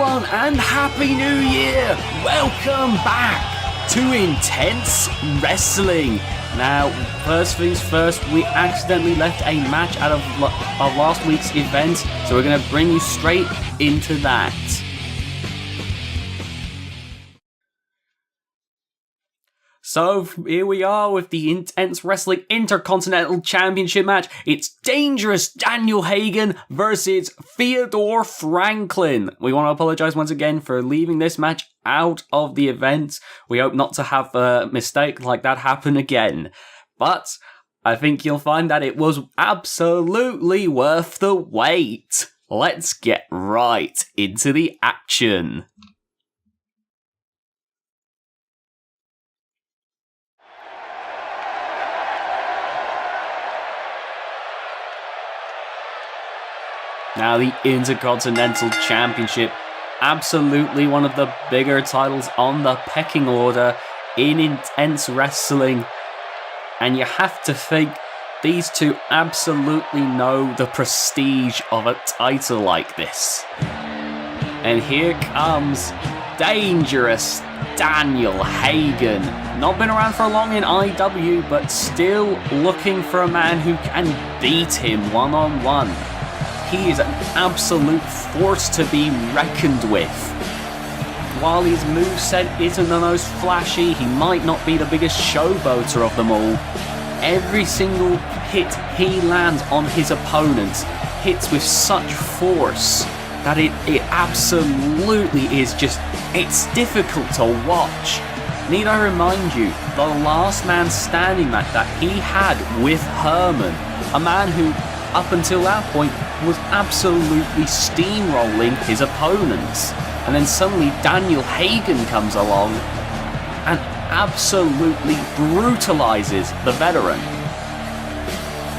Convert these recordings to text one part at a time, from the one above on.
everyone and Happy New Year! Welcome back to Intense Wrestling. Now, first things first, we accidentally left a match out of last week's event, so we're going to bring you straight into that. So here we are with the Intense Wrestling Intercontinental Championship match. It's Dangerous Daniel Hagen versus Theodore Franklin. We want to apologise once again for leaving this match out of the event. We hope not to have a mistake like that happen again. But I think you'll find that it was absolutely worth the wait. Let's get right into the action. Now, the Intercontinental Championship, absolutely one of the bigger titles on the pecking order in Intense Wrestling. And you have to think these two absolutely know the prestige of a title like this. And here comes Dangerous Daniel Hagen. Not been around for long in IW, but still looking for a man who can beat him one-on-one. He is an absolute force to be reckoned with. While his moveset isn't the most flashy, he might not be the biggest showboater of them all. Every single hit he lands on his opponents hits with such force that it absolutely is just, it's difficult to watch. Need I remind you, the last man standing match that he had with Herman, a man who up until that point was absolutely steamrolling his opponents. And then suddenly Daniel Hagen comes along and absolutely brutalizes the veteran.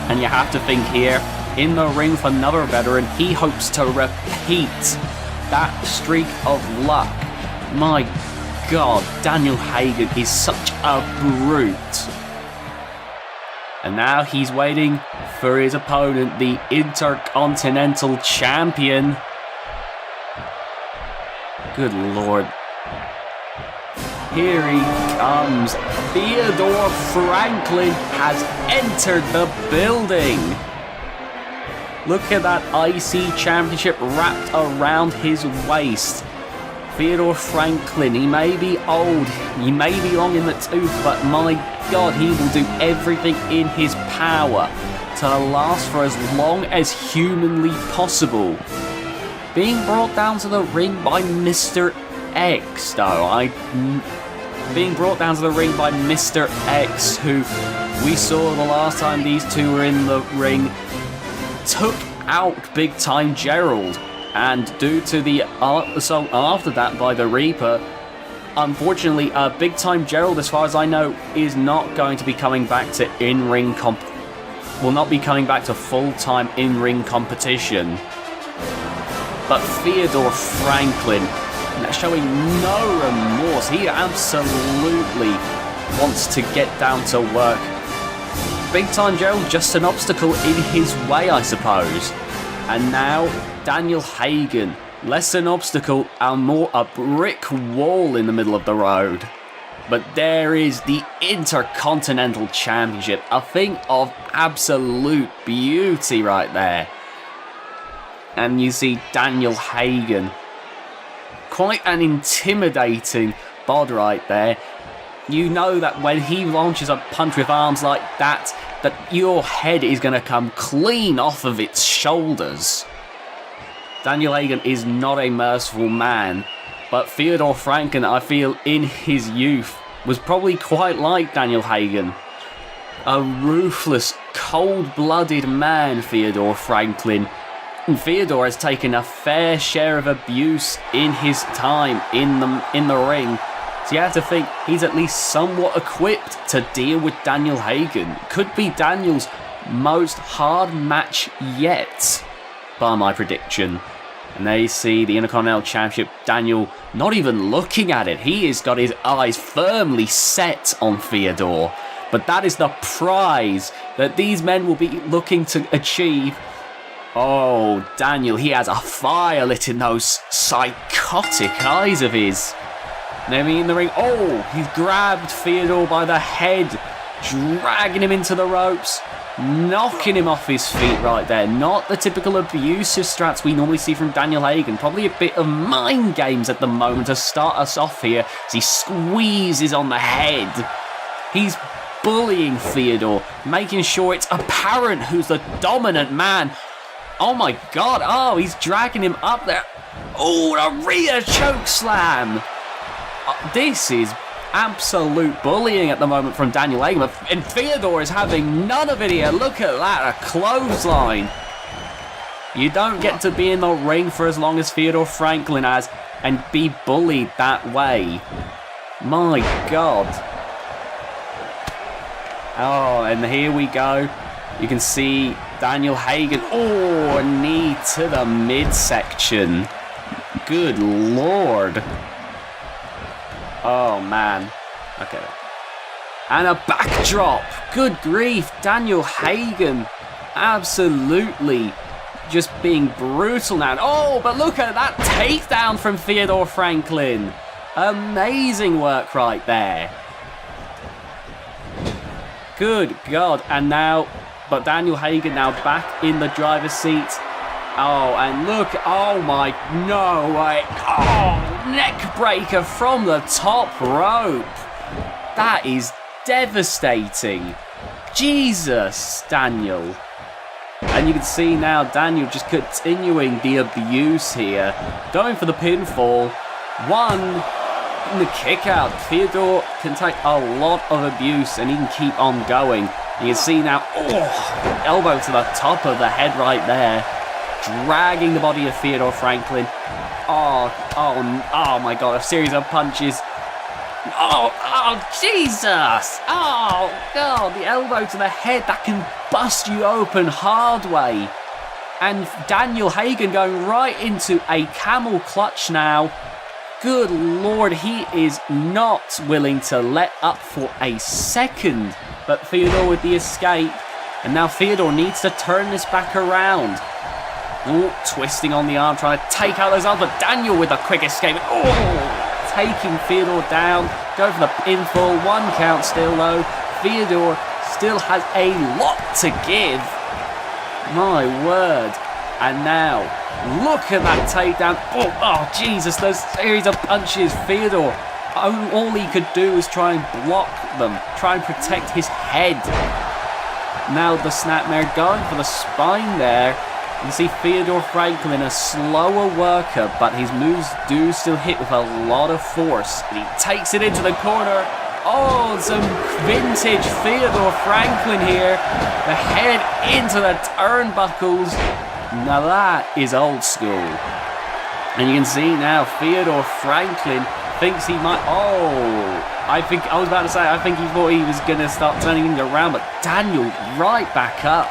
And you have to think here, in the ring with another veteran, he hopes to repeat that streak of luck. My God, Daniel Hagen is such a brute. And now he's waiting for his opponent, the Intercontinental Champion. Good Lord. Here he comes. Theodore Franklin has entered the building. Look at that IC Championship wrapped around his waist. Theodore Franklin, he may be old, he may be long in the tooth, but my God, he will do everything in his power to last for as long as humanly possible. Being brought down to the ring by Mr. X, though, being brought down to the ring by Mr. X, who we saw the last time these two were in the ring, took out Big Time Gerald. And due to the assault after that by the Reaper, unfortunately, Big Time Gerald, as far as I know, is not going to be coming back to in-ring will not be coming back to full-time in-ring competition. But Theodore Franklin, showing no remorse, he absolutely wants to get down to work. Big Time Gerald, just an obstacle in his way, I suppose. And now Daniel Hagen, less an obstacle and more a brick wall in the middle of the road. But there is the Intercontinental Championship, a thing of absolute beauty right there. And you see Daniel Hagen, quite an intimidating bod right there. You know that when he launches a punch with arms like that, that your head is going to come clean off of its shoulders. Daniel Hagen is not a merciful man, but Theodore Franklin, I feel, in his youth, was probably quite like Daniel Hagen. A ruthless, cold-blooded man, Theodore Franklin. And Theodore has taken a fair share of abuse in his time in the ring. So you have to think he's at least somewhat equipped to deal with Daniel Hagen. Could be Daniel's most hard match yet, by my prediction. And there you see the Intercontinental Championship, Daniel not even looking at it. He has got his eyes firmly set on Theodore. But that is the prize that these men will be looking to achieve Oh, Daniel, he has a fire lit in those psychotic eyes of his. Now in the ring. Oh, he's grabbed Theodore by the head, dragging him into the ropes, knocking him off his feet right there. Not the typical abusive strats we normally see from Daniel Hagen. Probably a bit of mind games at the moment to start us off here as he squeezes on the head. He's bullying Theodore, making sure it's apparent who's the dominant man. Oh my god, oh, he's dragging him up there. Oh, a rear choke slam. This is absolute bullying at the moment from Daniel Hagen, and Theodore is having none of it here. Look at that, a clothesline. You don't get to be in the ring for as long as Theodore Franklin has and be bullied that way. My god. Oh, and here we go. You can see Daniel Hagen. Oh, a knee to the midsection. Good lord. Oh, man. Okay. And a backdrop. Good grief. Daniel Hagen absolutely just being brutal now. Oh, but look at that takedown from Theodore Franklin. Amazing work right there. Good God. And now, but Daniel Hagen now back in the driver's seat. Oh, and look, oh my, no way. Oh, neck breaker from the top rope. That is devastating. Jesus, Daniel. And you can see now Daniel just continuing the abuse here. Going for the pinfall. One in the kick out. Theodore can take a lot of abuse and he can keep on going. You can see now, oh, elbow to the top of the head right there. Dragging the body of Theodore Franklin. Oh my god, a series of punches. Oh, Jesus! Oh, God, the elbow to the head that can bust you open hard way. And Daniel Hagen going right into a camel clutch now. Good lord, he is not willing to let up for a second. But Theodore with the escape. And now Theodore needs to turn this back around. Oh, twisting on the arm, trying to take out those arms, but Daniel with a quick escape. Oh, taking Theodore down. Go for the pinfall. 1 count still though. Theodore still has a lot to give. My word. And now, look at that takedown. Oh, Jesus, those series of punches. Theodore, all he could do was try and block them, try and protect his head. Now the snapmare going for the spine there. You see Theodore Franklin, a slower worker, but his moves do still hit with a lot of force. And he takes it into the corner. Oh, some vintage Theodore Franklin here. The head into the turnbuckles. Now that is old school. And you can see now Theodore Franklin thinks he might... I was about to say, I think he thought he was going to start turning him around, but Daniel right back up.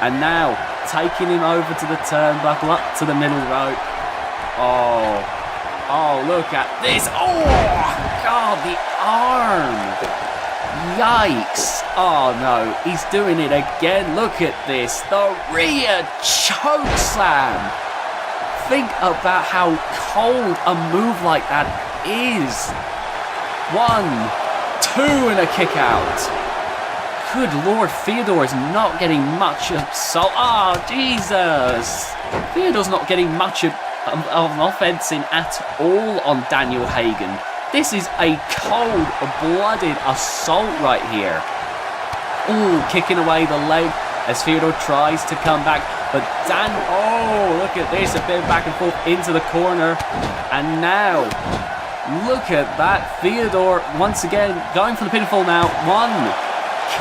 And now taking him over to the turnbuckle, up to the middle rope. Oh, look at this. Oh, God, the arm. Yikes. Oh, no, he's doing it again. Look at this. The rear choke slam. Think about how cold a move like that is. 1, 2, and a kick out. Good lord, Theodore is not getting much assault. Oh, Jesus. Theodore's not getting much of an offense in at all on Daniel Hagen. This is a cold-blooded assault right here. Ooh, kicking away the leg as Theodore tries to come back. But look at this, a bit back and forth into the corner. And now, look at that. Theodore, once again, going for the pinfall now. 1.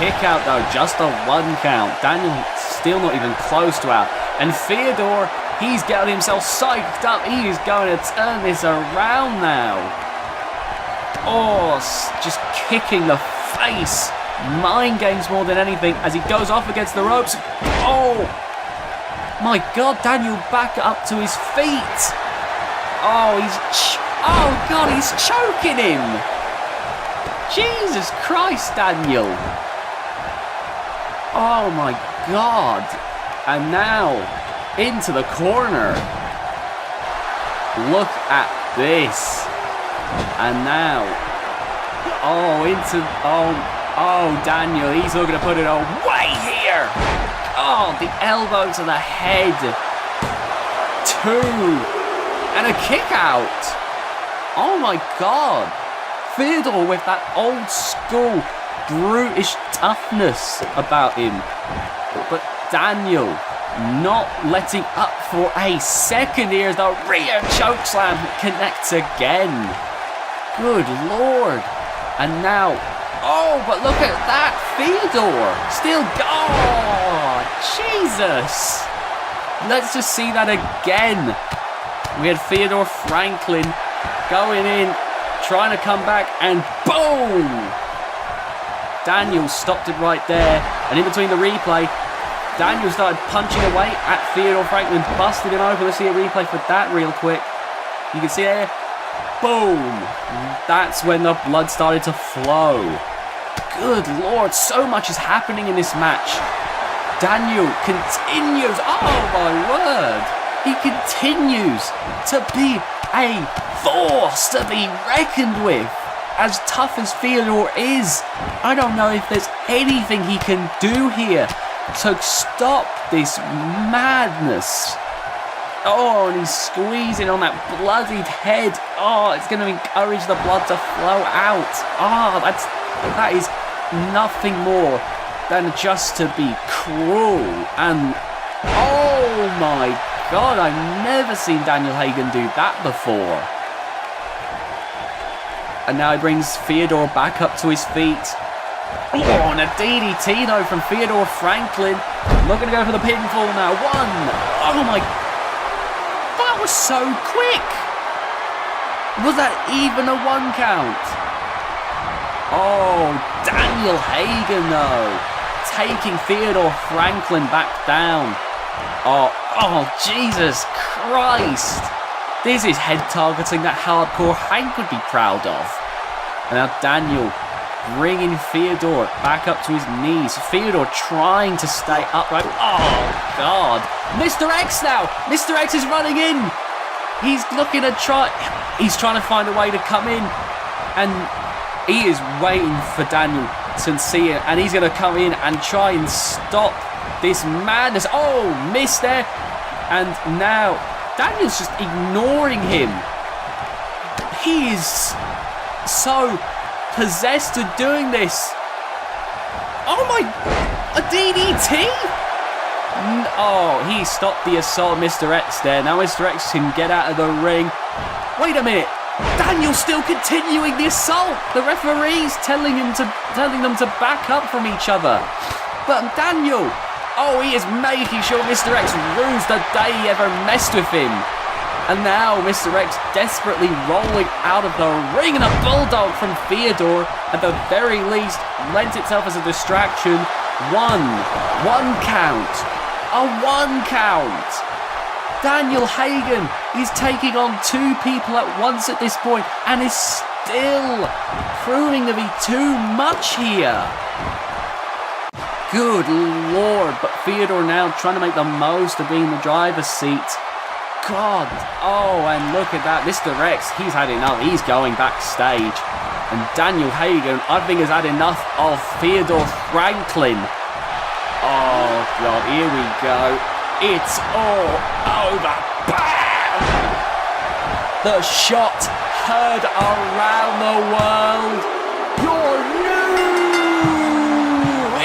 Kick out though, just a 1 count. Daniel still not even close to out. And Theodore, he's getting himself psyched up. He is going to turn this around now. Oh, just kicking the face. Mind games more than anything as he goes off against the ropes. Oh, my God, Daniel back up to his feet. Oh, God, he's choking him. Jesus Christ, Daniel. Oh my God. And now, into the corner. Look at this. And now, Daniel, he's looking to put it away here. Oh, the elbow to the head. 2. And a kick out. Oh my God. Theodore with that old school brutish toughness about him. But Daniel not letting up for a second here. The rear chokeslam connects again. Good Lord. And now, but look at that. Theodore still, Jesus. Let's just see that again. We had Theodore Franklin going in, trying to come back, and boom! Daniel stopped it right there. And in between the replay, Daniel started punching away at Theodore Franklin, busted him open. Let's see a replay for that real quick. You can see there, boom! That's when the blood started to flow. Good Lord, so much is happening in this match. Daniel continues, oh my word, he continues to be a force to be reckoned with. As tough as Theodore is, I don't know if there's anything he can do here to stop this madness. Oh, and he's squeezing on that bloodied head. Oh, it's going to encourage the blood to flow out. Oh, that is nothing more than just to be cruel. And oh my God, I've never seen Daniel Hagen do that before. And now he brings Theodore back up to his feet. Oh, and a DDT though from Theodore Franklin. Looking to go for the pinfall now. 1. Oh my, that was so quick. Was that even a 1 count? Oh, Daniel Hagen though, taking Theodore Franklin back down. Oh, Jesus Christ. This is head targeting that hardcore Hank would be proud of. And now Daniel bringing Theodore back up to his knees. Theodore trying to stay upright. Oh, God. Mr. X now. Mr. X is running in. He's looking to he's trying to find a way to come in. And he is waiting for Daniel to see it. And he's going to come in and try and stop this madness. Oh, missed there. And now Daniel's just ignoring him. He is so possessed to doing this. Oh my, a DDT? Oh, he stopped the assault, Mr. X there. Now Mr. X can get out of the ring. Wait a minute. Daniel's still continuing the assault. The referee's telling them to back up from each other. But Daniel, he is making sure Mr. X rues the day he ever messed with him. And now Mr. X desperately rolling out of the ring, and a bulldog from Theodore at the very least lent itself as a distraction. 1 count. A 1 count. Daniel Hagen is taking on 2 people at once at this point and is still proving to be too much here. Good Lord, but Theodore now trying to make the most of being in the driver's seat. God, and look at that, Mr. X, he's had enough, he's going backstage. And Daniel Hagen, I think, has had enough of Theodore Franklin. Oh God, here we go. It's all over. Bam! The shot heard around the world. Your new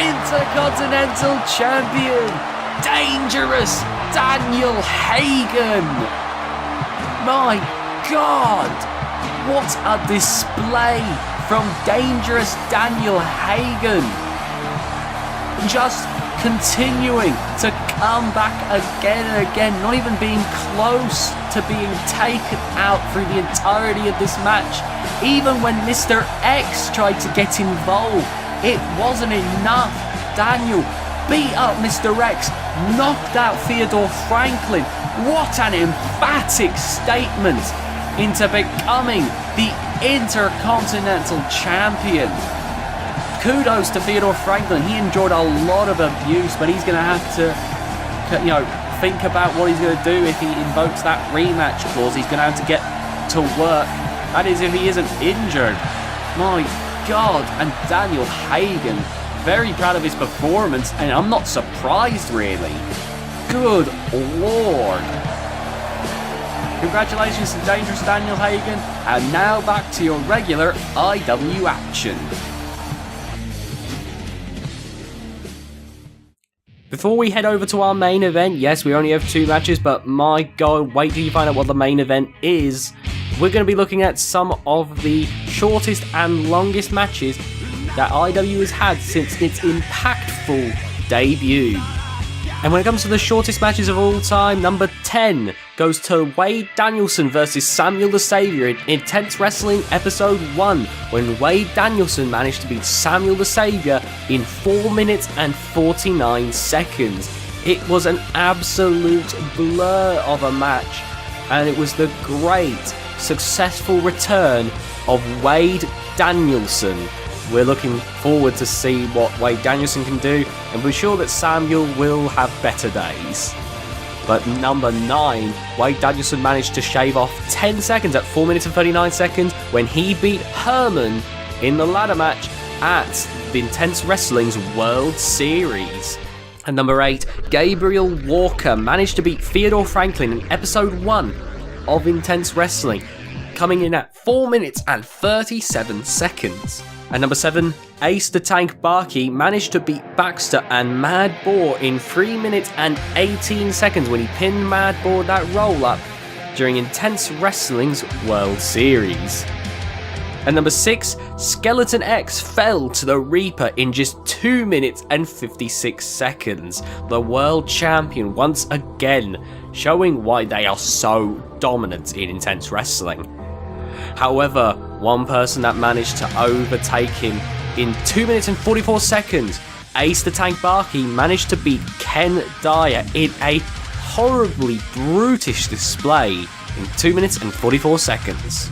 Intercontinental Champion, Dangerous Daniel Hagen. My God, what a display from Dangerous Daniel Hagen. Just continuing to come back again and again, not even being close to being taken out through the entirety of this match. Even when Mr. X tried to get involved, it wasn't enough. Daniel beat up Mr. X, knocked out Theodore Franklin. What an emphatic statement into becoming the Intercontinental Champion. Kudos to Theodore Franklin. He endured a lot of abuse, but he's going to have to think about what he's going to do if he invokes that rematch clause. He's going to have to get to work. That is, if he isn't injured. My God. And Daniel Hagen, very proud of his performance, and I'm not surprised, really. Good Lord. Congratulations to Dangerous Daniel Hagen, and now back to your regular IW action. Before we head over to our main event, yes, we only have 2 matches, but my God, wait till you find out what the main event is. We're going to be looking at some of the shortest and longest matches that IW has had since its impactful debut. And when it comes to the shortest matches of all time, number 10 goes to Wade Danielson versus Samuel the Saviour in Intense Wrestling Episode 1, when Wade Danielson managed to beat Samuel the Saviour in 4 minutes and 49 seconds. It was an absolute blur of a match, and it was the great, successful return of Wade Danielson. We're looking forward to see what Wade Danielson can do, and we're sure that Samuel will have better days. But number 9, Wade Danielson managed to shave off 10 seconds at 4 minutes and 39 seconds when he beat Herman in the ladder match at the Intense Wrestling's World Series. And number 8, Gabriel Walker managed to beat Theodore Franklin in Episode 1 of Intense Wrestling, coming in at 4 minutes and 37 seconds. And number 7, Ace the Tank Bakke managed to beat Sparkster and Mad Boar in 3 minutes and 18 seconds when he pinned Mad Boar that roll-up during Intense Wrestling's World Series. And number 6, Skeleton X fell to the Reaper in just 2 minutes and 56 seconds. The world champion once again, showing why they are so dominant in Intense Wrestling. However, one person that managed to overtake him in 2 minutes and 44 seconds, Ace the Tank Bakke, managed to beat Ken Dyer in a horribly brutish display in 2 minutes and 44 seconds.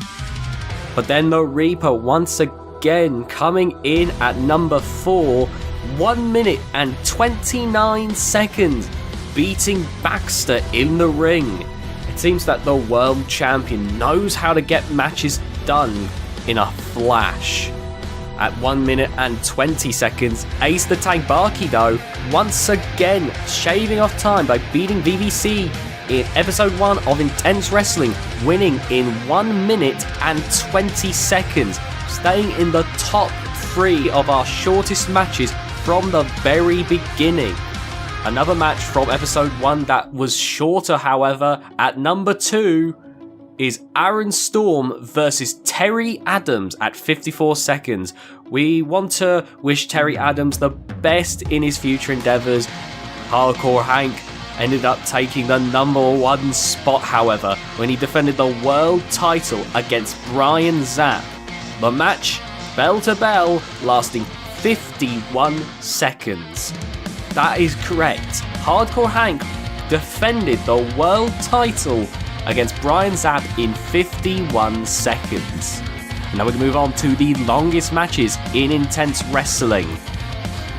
But then the Reaper once again coming in at number 4, 1 minute and 29 seconds, beating Sparkster in the ring. It seems that the world champion knows how to get matches done in a flash. At 1 minute and 20 seconds, Ace the Tank Bakke, though, once again shaving off time by beating VVC in Episode 1 of Intense Wrestling, winning in 1 minute and 20 seconds, staying in the top 3 of our shortest matches from the very beginning. Another match from Episode 1 that was shorter, however, at number 2, is Aaron Storm versus Terry Adams at 54 seconds. We want to wish Terry Adams the best in his future endeavours. Hardcore Hank ended up taking the number 1 spot, however, when he defended the world title against Brian Zapp. The match, bell to bell, lasting 51 seconds. That is correct. Hardcore Hank defended the world title against Brian Zapp in 51 seconds. And now we're going to move on to the longest matches in Intense Wrestling.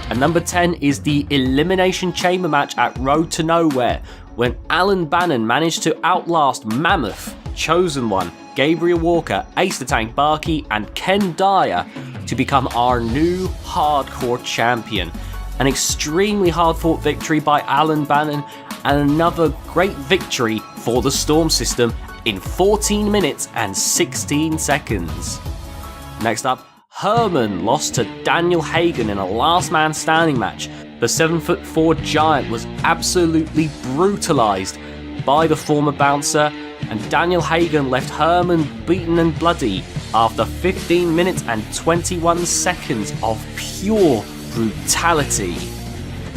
And number 10 is the Elimination Chamber match at Road to Nowhere, when Alan Bannon managed to outlast Mammoth, Chosen One, Gabriel Walker, Ace the Tank Bakke, and Ken Dyer to become our new hardcore champion. An extremely hard-fought victory by Alan Bannon, and another great victory for the Storm system in 14 minutes and 16 seconds. Next up, Herman lost to Daniel Hagen in a last man standing match. The 7'4" giant was absolutely brutalised by the former bouncer, and Daniel Hagen left Herman beaten and bloody after 15 minutes and 21 seconds of pure brutality.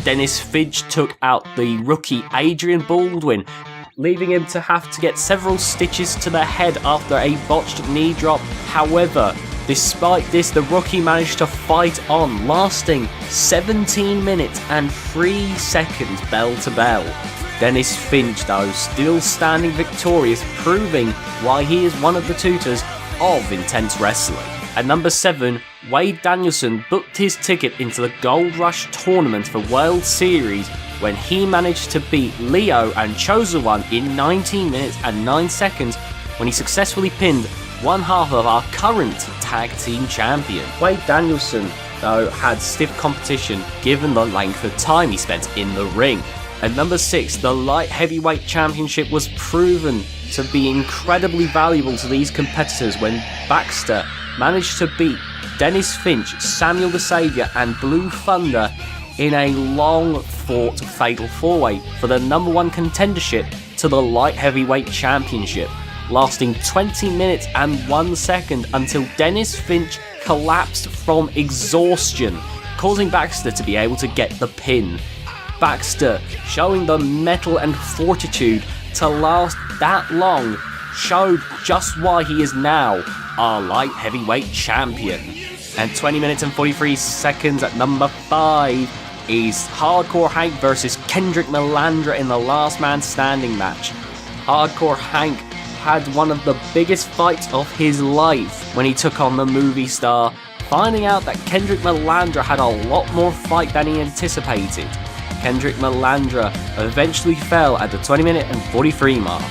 Dennis Fidge took out the rookie Adrian Baldwin, leaving him to have to get several stitches to the head after a botched knee drop. However, despite this, the rookie managed to fight on, lasting 17 minutes and 3 seconds bell to bell. Dennis Finch, though, still standing victorious, proving why he is one of the tutors of Intense Wrestling. At number 7, Wade Danielson booked his ticket into the Gold Rush tournament for World Series when he managed to beat Leo and Chosen One in 19 minutes and 9 seconds when he successfully pinned one half of our current tag team champion. Wade Danielson, though, had stiff competition given the length of time he spent in the ring. At number 6, the Light Heavyweight Championship was proven to be incredibly valuable to these competitors when Sparkster managed to beat Dennis Finch, Samuel the Saviour and Blue Thunder in a long fought fatal 4-way for the number 1 contendership to the Light Heavyweight Championship, lasting 20 minutes and 1 second until Dennis Finch collapsed from exhaustion, causing Sparkster to be able to get the pin. Sparkster, showing the mettle and fortitude to last that long, showed just why he is now our Light Heavyweight Champion. And 20 minutes and 43 seconds at number 5 is Hardcore Hank versus Kendrick Melandra in the Last Man Standing match. Hardcore Hank had one of the biggest fights of his life when he took on the movie star, finding out that Kendrick Melandra had a lot more fight than he anticipated. Kendrick Melandra eventually fell at the 20 minute and 43 mark.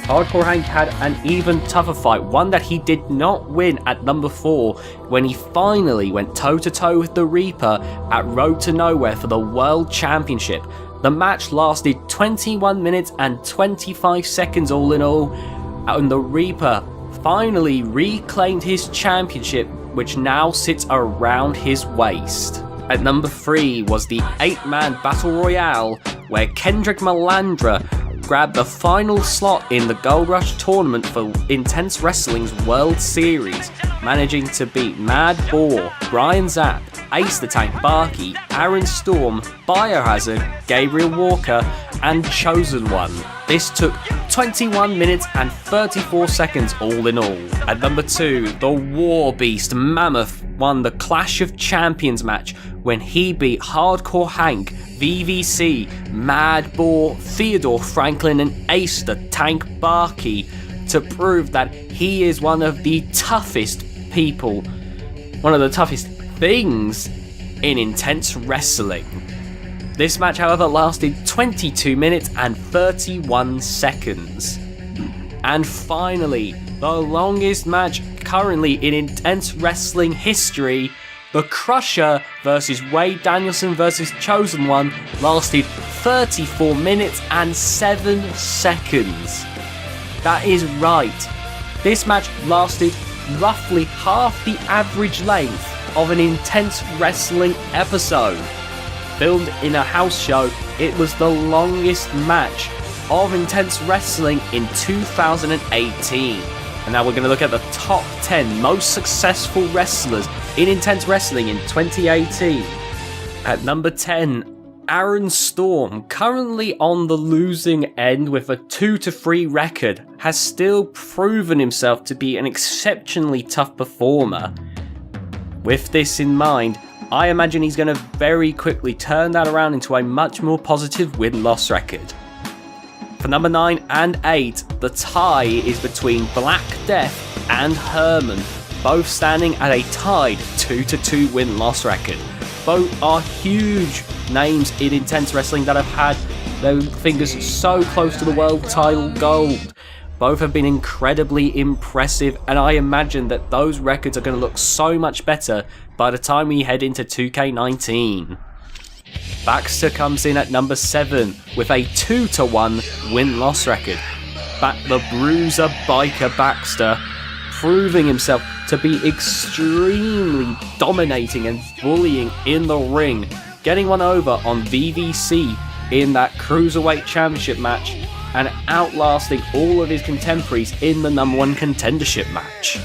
Hardcore Hank had an even tougher fight, one that he did not win at number 4 when he finally went toe to toe with the Reaper at Road to Nowhere for the World Championship. The match lasted 21 minutes and 25 seconds all in all, and the Reaper finally reclaimed his championship, which now sits around his waist. At number 3 was the 8-man Battle Royale, where Kendrick Melandra grabbed the final slot in the Gold Rush tournament for Intense Wrestling's World Series, managing to beat Mad Boar, Brian Zapp, Ace the Tank Bakke, Aaron Storm, Biohazard, Gabriel Walker, and Chosen One. This took 21 minutes and 34 seconds all in all. At number 2, the War Beast Mammoth won the Clash of Champions match when he beat Hardcore Hank, VVC, Mad Boar, Theodore Franklin and Ace the Tank Bakke to prove that he is one of the toughest people, one of the toughest things in Intense Wrestling. This match, however, lasted 22 minutes and 31 seconds. And finally, the longest match currently in Intense Wrestling history, the Crusher versus Wade Danielson versus Chosen One, lasted 34 minutes and 7 seconds. That is right. This match lasted roughly half the average length of an Intense Wrestling episode. Filmed in a house show, it was the longest match of Intense Wrestling in 2018. And now we're going to look at the top 10 most successful wrestlers in Intense Wrestling in 2018. At number 10, Aaron Storm, currently on the losing end with a 2-3 record, has still proven himself to be an exceptionally tough performer. With this in mind, I imagine he's going to very quickly turn that around into a much more positive win-loss record. For number 9 and 8, the tie is between Black Death and Herman, both standing at a tied 2-2 win-loss record. Both are huge names in Intense Wrestling that have had their fingers so close to the world title gold. Both have been incredibly impressive, and I imagine that those records are going to look so much better by the time we head into 2K19. Sparkster comes in at number 7 with a 2-1 win-loss record. The Bruiser Biker Sparkster, proving himself to be extremely dominating and bullying in the ring, getting one over on VVC in that Cruiserweight Championship match, and outlasting all of his contemporaries in the number 1 contendership match.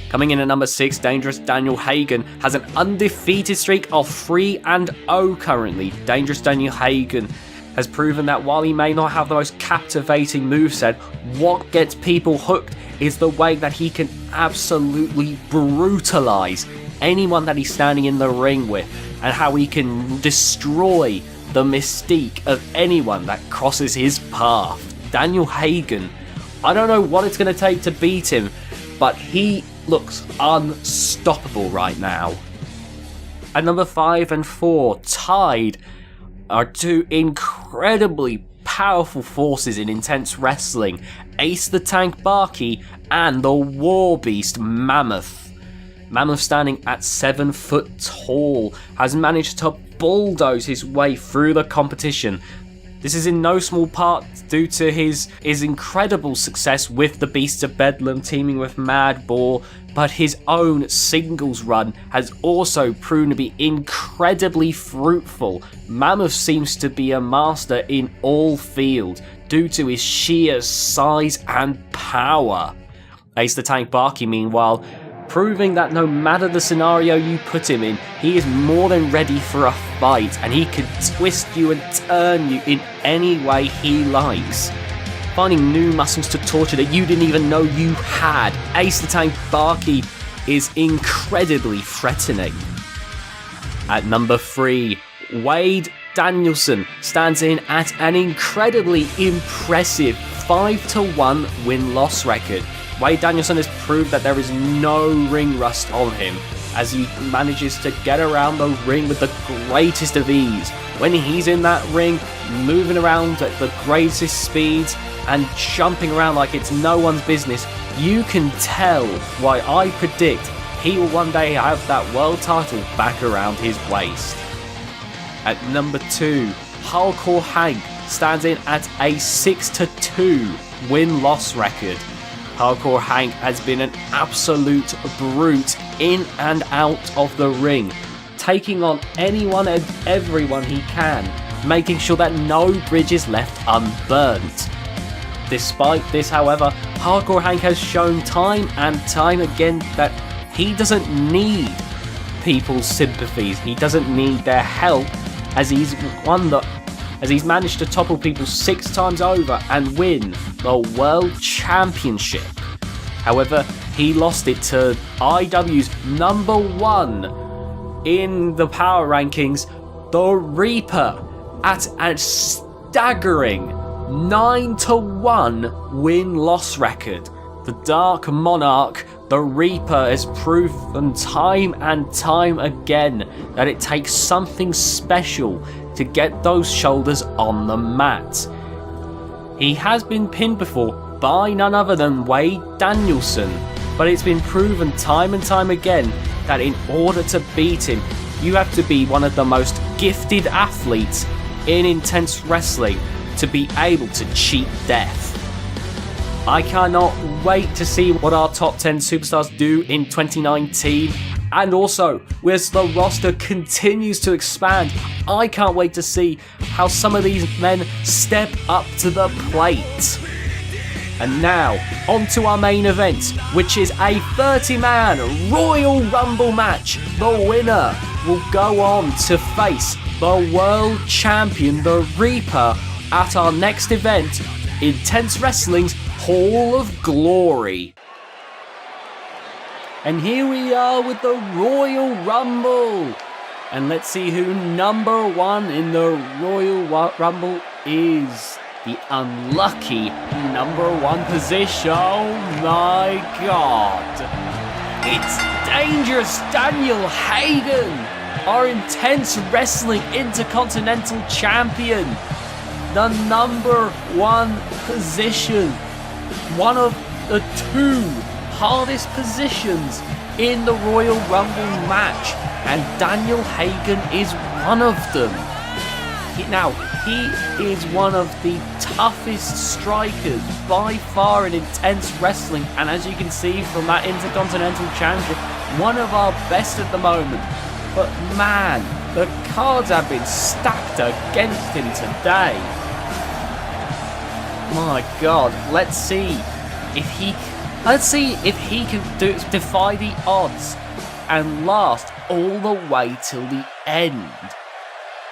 Coming in at number 6, Dangerous Daniel Hagen has an undefeated streak of 3-0 currently. Dangerous Daniel Hagen has proven that while he may not have the most captivating moveset, what gets people hooked is the way that he can absolutely brutalize anyone that he's standing in the ring with, and how he can destroy the mystique of anyone that crosses his path. Daniel Hagen, I don't know what it's going to take to beat him, but he looks unstoppable right now. At number 5 and 4, tied, are two incredible incredibly powerful forces in intense wrestling, Ace the Tank Bakke and the War Beast Mammoth. Mammoth, standing at 7 foot tall, has managed to bulldoze his way through the competition. This is in no small part due to his incredible success with the Beasts of Bedlam teaming with Mad Boar, but his own singles run has also proven to be incredibly fruitful. Mammoth seems to be a master in all fields due to his sheer size and power. Ace the Tank Bakke, meanwhile, proving that no matter the scenario you put him in, he is more than ready for a fight, and he can twist you and turn you in any way he likes. Finding new muscles to torture that you didn't even know you had, Ace the Tank Bakke is incredibly threatening. At number 3, Wade Danielson stands in at an incredibly impressive 5-1 win-loss record. Wade Danielson has proved that there is no ring rust on him, as he manages to get around the ring with the greatest of ease. When he's in that ring, moving around at the greatest speeds and jumping around like it's no one's business, you can tell why I predict he will one day have that world title back around his waist. At number 2, Hardcore Hank stands in at a 6-2 win-loss record. Hardcore Hank has been an absolute brute in and out of the ring, taking on anyone and everyone he can, making sure that no bridge is left unburnt. Despite this, however, Hardcore Hank has shown time and time again that he doesn't need people's sympathies, he doesn't need their help, as he's managed to topple people 6 times over and win the World Championship. However, he lost it to IW's number 1 in the power rankings, the Reaper, at a staggering 9-1 win-loss record. The Dark Monarch, the Reaper, has proven time and time again that it takes something special to get those shoulders on the mat. He has been pinned before by none other than Wade Danielson, but it's been proven time and time again that in order to beat him, you have to be one of the most gifted athletes in intense wrestling to be able to cheat death. I cannot wait to see what our top 10 superstars do in 2019. And also, as the roster continues to expand, I can't wait to see how some of these men step up to the plate. And now, on to our main event, which is a 30-man Royal Rumble match. The winner will go on to face the World Champion, the Reaper, at our next event, Intense Wrestling's Hall of Glory. And here we are with the Royal Rumble. And let's see who number 1 in the Royal Rumble is. The unlucky number 1 position. Oh my god. It's Dangerous Daniel Hagen, our Intense Wrestling Intercontinental Champion. The number 1 position. One of the 2 hardest positions in the Royal Rumble match, and Daniel Hagen is one of them. He is one of the toughest strikers by far in Intense Wrestling, and as you can see from that Intercontinental Championship, one of our best at the moment. But man, the cards have been stacked against him today. My god, let's see if he can defy the odds and last all the way till the end.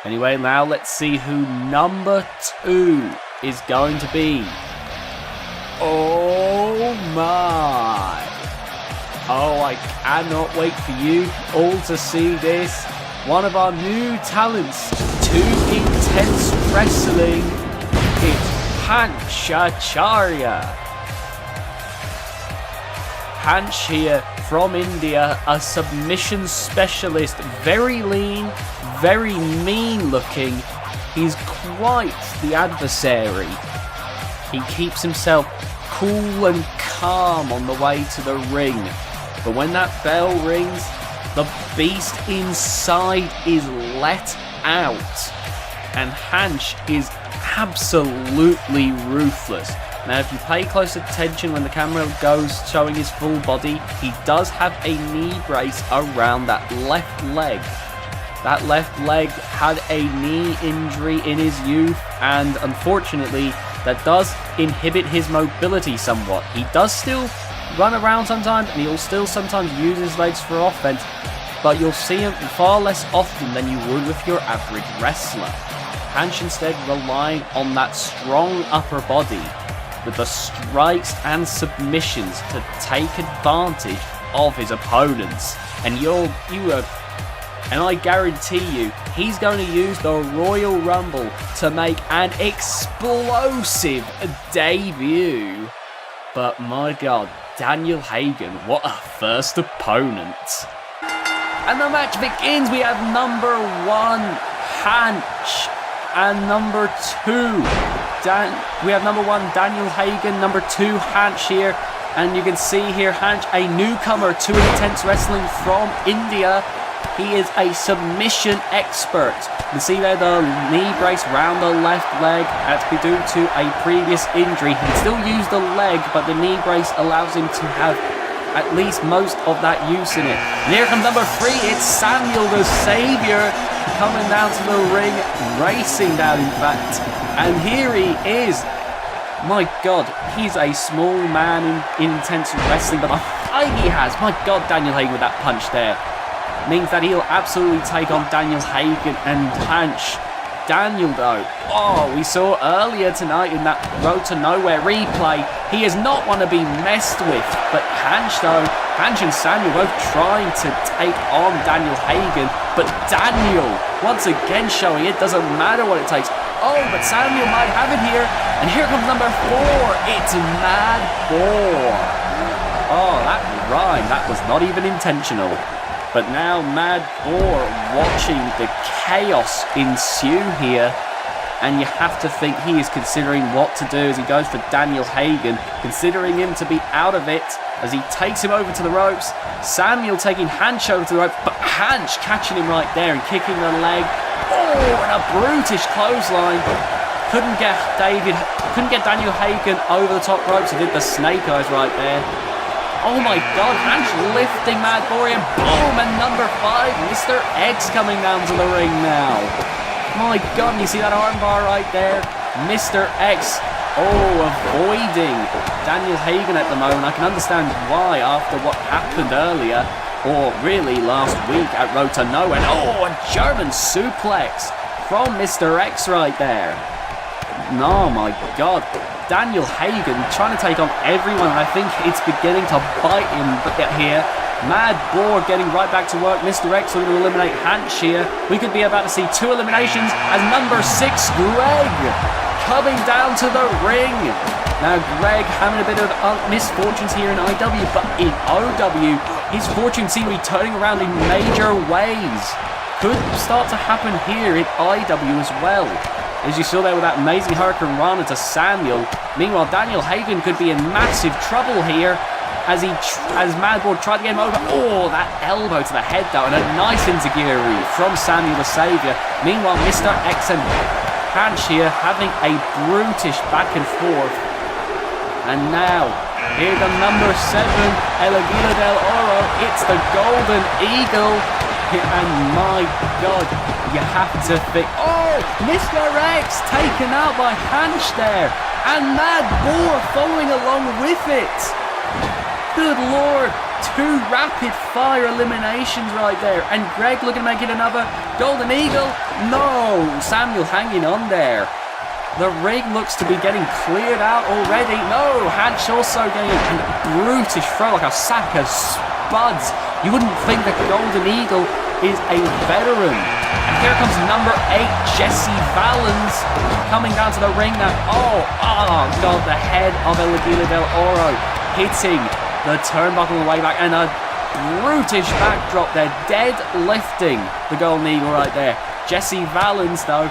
Anyway, now let's see who number 2 is going to be. Oh my! Oh, I cannot wait for you all to see this. One of our new talents to Intense Wrestling. It's Panchacharya. Panch here from India, a submission specialist, very lean, very mean looking. He's quite the adversary. He keeps himself cool and calm on the way to the ring. But when that bell rings, the beast inside is let out. And Hansch is absolutely ruthless. Now, if you pay close attention when the camera goes showing his full body, he does have a knee brace around that left leg. That left leg had a knee injury in his youth, and unfortunately, that does inhibit his mobility somewhat. He does still run around sometimes, and he'll still sometimes use his legs for offense, but you'll see him far less often than you would with your average wrestler. Hansch instead relying on that strong upper body with the strikes and submissions to take advantage of his opponents. And and I guarantee you, he's going to use the Royal Rumble to make an explosive debut. But my God, Daniel Hagen, what a first opponent. And the match begins. We have number 1, Hansch, and number 2, we have number 1, Daniel Hagen, number 2, Hansch here. And you can see here, Hansch, a newcomer to Intense Wrestling from India. He is a submission expert. You can see there the knee brace round the left leg. That's due to a previous injury. He can still use the leg, but the knee brace allows him to have at least most of that use in it. And here comes number 3. It's Samuel the Saviour coming down to the ring, racing down in fact. And here he is. My God, he's a small man in Intense Wrestling, but the fight he has, my God, Daniel Hagen with that punch there, means that he'll absolutely take on Daniel Hagen and Hansch. Daniel though, we saw earlier tonight in that Road to Nowhere replay, he is not one to be messed with. But Hansch though, Hansch and Samuel both trying to take on Daniel Hagen, but Daniel once again showing it doesn't matter what it takes. But Samuel might have it here, and here comes number 4, it's Mad Boar. That rhyme, that was not even intentional. But now Mad Boar watching the chaos ensue here, and you have to think he is considering what to do as he goes for Daniel Hagen, considering him to be out of it as he takes him over to the ropes. Samuel taking Hansch over to the ropes, but Hansch catching him right there and kicking the leg. And a brutish clothesline. Couldn't get Daniel Hagen over the top ropes. He did the snake eyes right there. Oh my God, Hansch lifting Mad Boar, and boom, and number 5, Mr. X coming down to the ring now. My God, you see that armbar right there? Mr. X, avoiding Daniel Hagen at the moment. I can understand why after what happened earlier, or really last week at Road to Nowhere. A German suplex from Mr. X right there. Oh my God. Daniel Hagen trying to take on everyone. I think it's beginning to bite him here. Mad Boar getting right back to work. Mr. X looking to eliminate Hansch here. We could be about to see 2 eliminations as number 6, Greg, coming down to the ring. Now Greg having a bit of misfortunes here in IW, but in OW, his fortune seems to be turning around in major ways. Could start to happen here in IW as well. As you saw there with that amazing Hurricane Rana to Samuel. Meanwhile, Daniel Hagen could be in massive trouble here as Mad Boar tried to get him over. That elbow to the head though, and a nice enziguri from Samuel the Saviour. Meanwhile, Mr. X and Hansch here having a brutish back and forth. And now, here the number 7, El Aguila del Oro. It's the Golden Eagle. And my God, you have to think, Mr. X taken out by Hansch there, and Mad Boar following along with it. Good Lord, 2 rapid fire eliminations right there, and Greg looking to make it another Golden Eagle. No, Samuel hanging on there. The ring looks to be getting cleared out already. No, Hansch also getting a brutish throw like a sack of spuds. You wouldn't think that Golden Eagle is a veteran. And here comes number 8, Jesse Valens, coming down to the ring now. God, the head of El Aguila del Oro hitting the turnbuckle on the way back, and a brutish backdrop there, dead lifting the Golden Eagle right there. Jesse Valens though,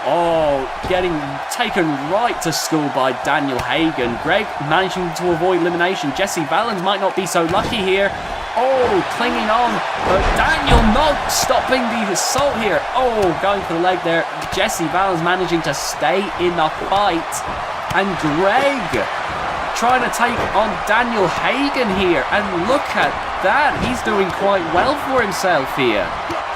Oh, getting taken right to school by Daniel Hagen. Greg managing to avoid elimination. Jesse Valens might not be so lucky here. Oh, clinging on, but Daniel not stopping the assault here. Oh, going for the leg there. Jesse Valens managing to stay in the fight. And Greg trying to take on Daniel Hagen here. And look at that. He's doing quite well for himself here.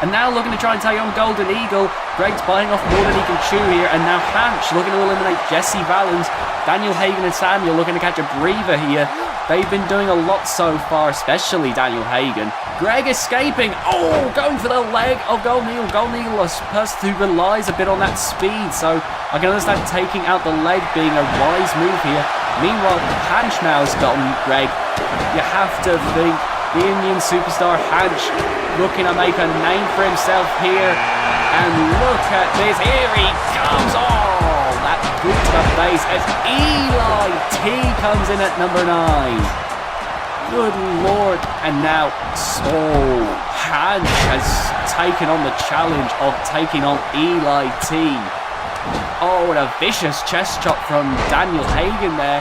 And now looking to try and take on Golden Eagle. Greg's biting off more than he can chew here. And now Hanch looking to eliminate Jesse Valens. Daniel Hagen and Samuel looking to catch a breather here. They've been doing a lot so far, especially Daniel Hagen. Greg escaping. Oh, going for the leg of Golden Eagle. Golden Eagle is a person who relies a bit on that speed. So I can understand taking out the leg being a wise move here. Meanwhile, Hanch now has gotten Greg. You have to think the Indian superstar Hanch looking to make a name for himself here. And look at this. Here he comes. Oh, that boot to the face as Eli T comes in at number 9. Good Lord. And now, Hanch has taken on the challenge of taking on Eli T. Oh, and a vicious chest chop from Daniel Hagen there.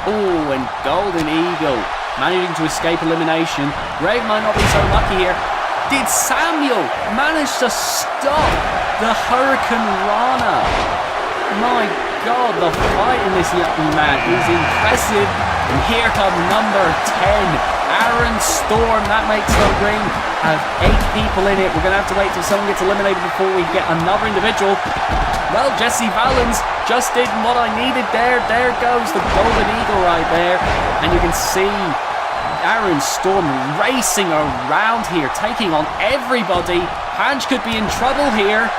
Oh, and Golden Eagle managing to escape elimination. Greg might not be so lucky here. Did Samuel manage to stop the Hurricane Rana? My God, the fight in this young man is impressive. And here comes number 10, Aaron Storm. That makes the ring have 8 people in it. We're going to have to wait till someone gets eliminated before we get another individual. Well, Jesse Valens just did what I needed there. There goes the Golden Eagle right there. And you can see Aaron Storm racing around here, taking on everybody. Hanch could be in trouble here.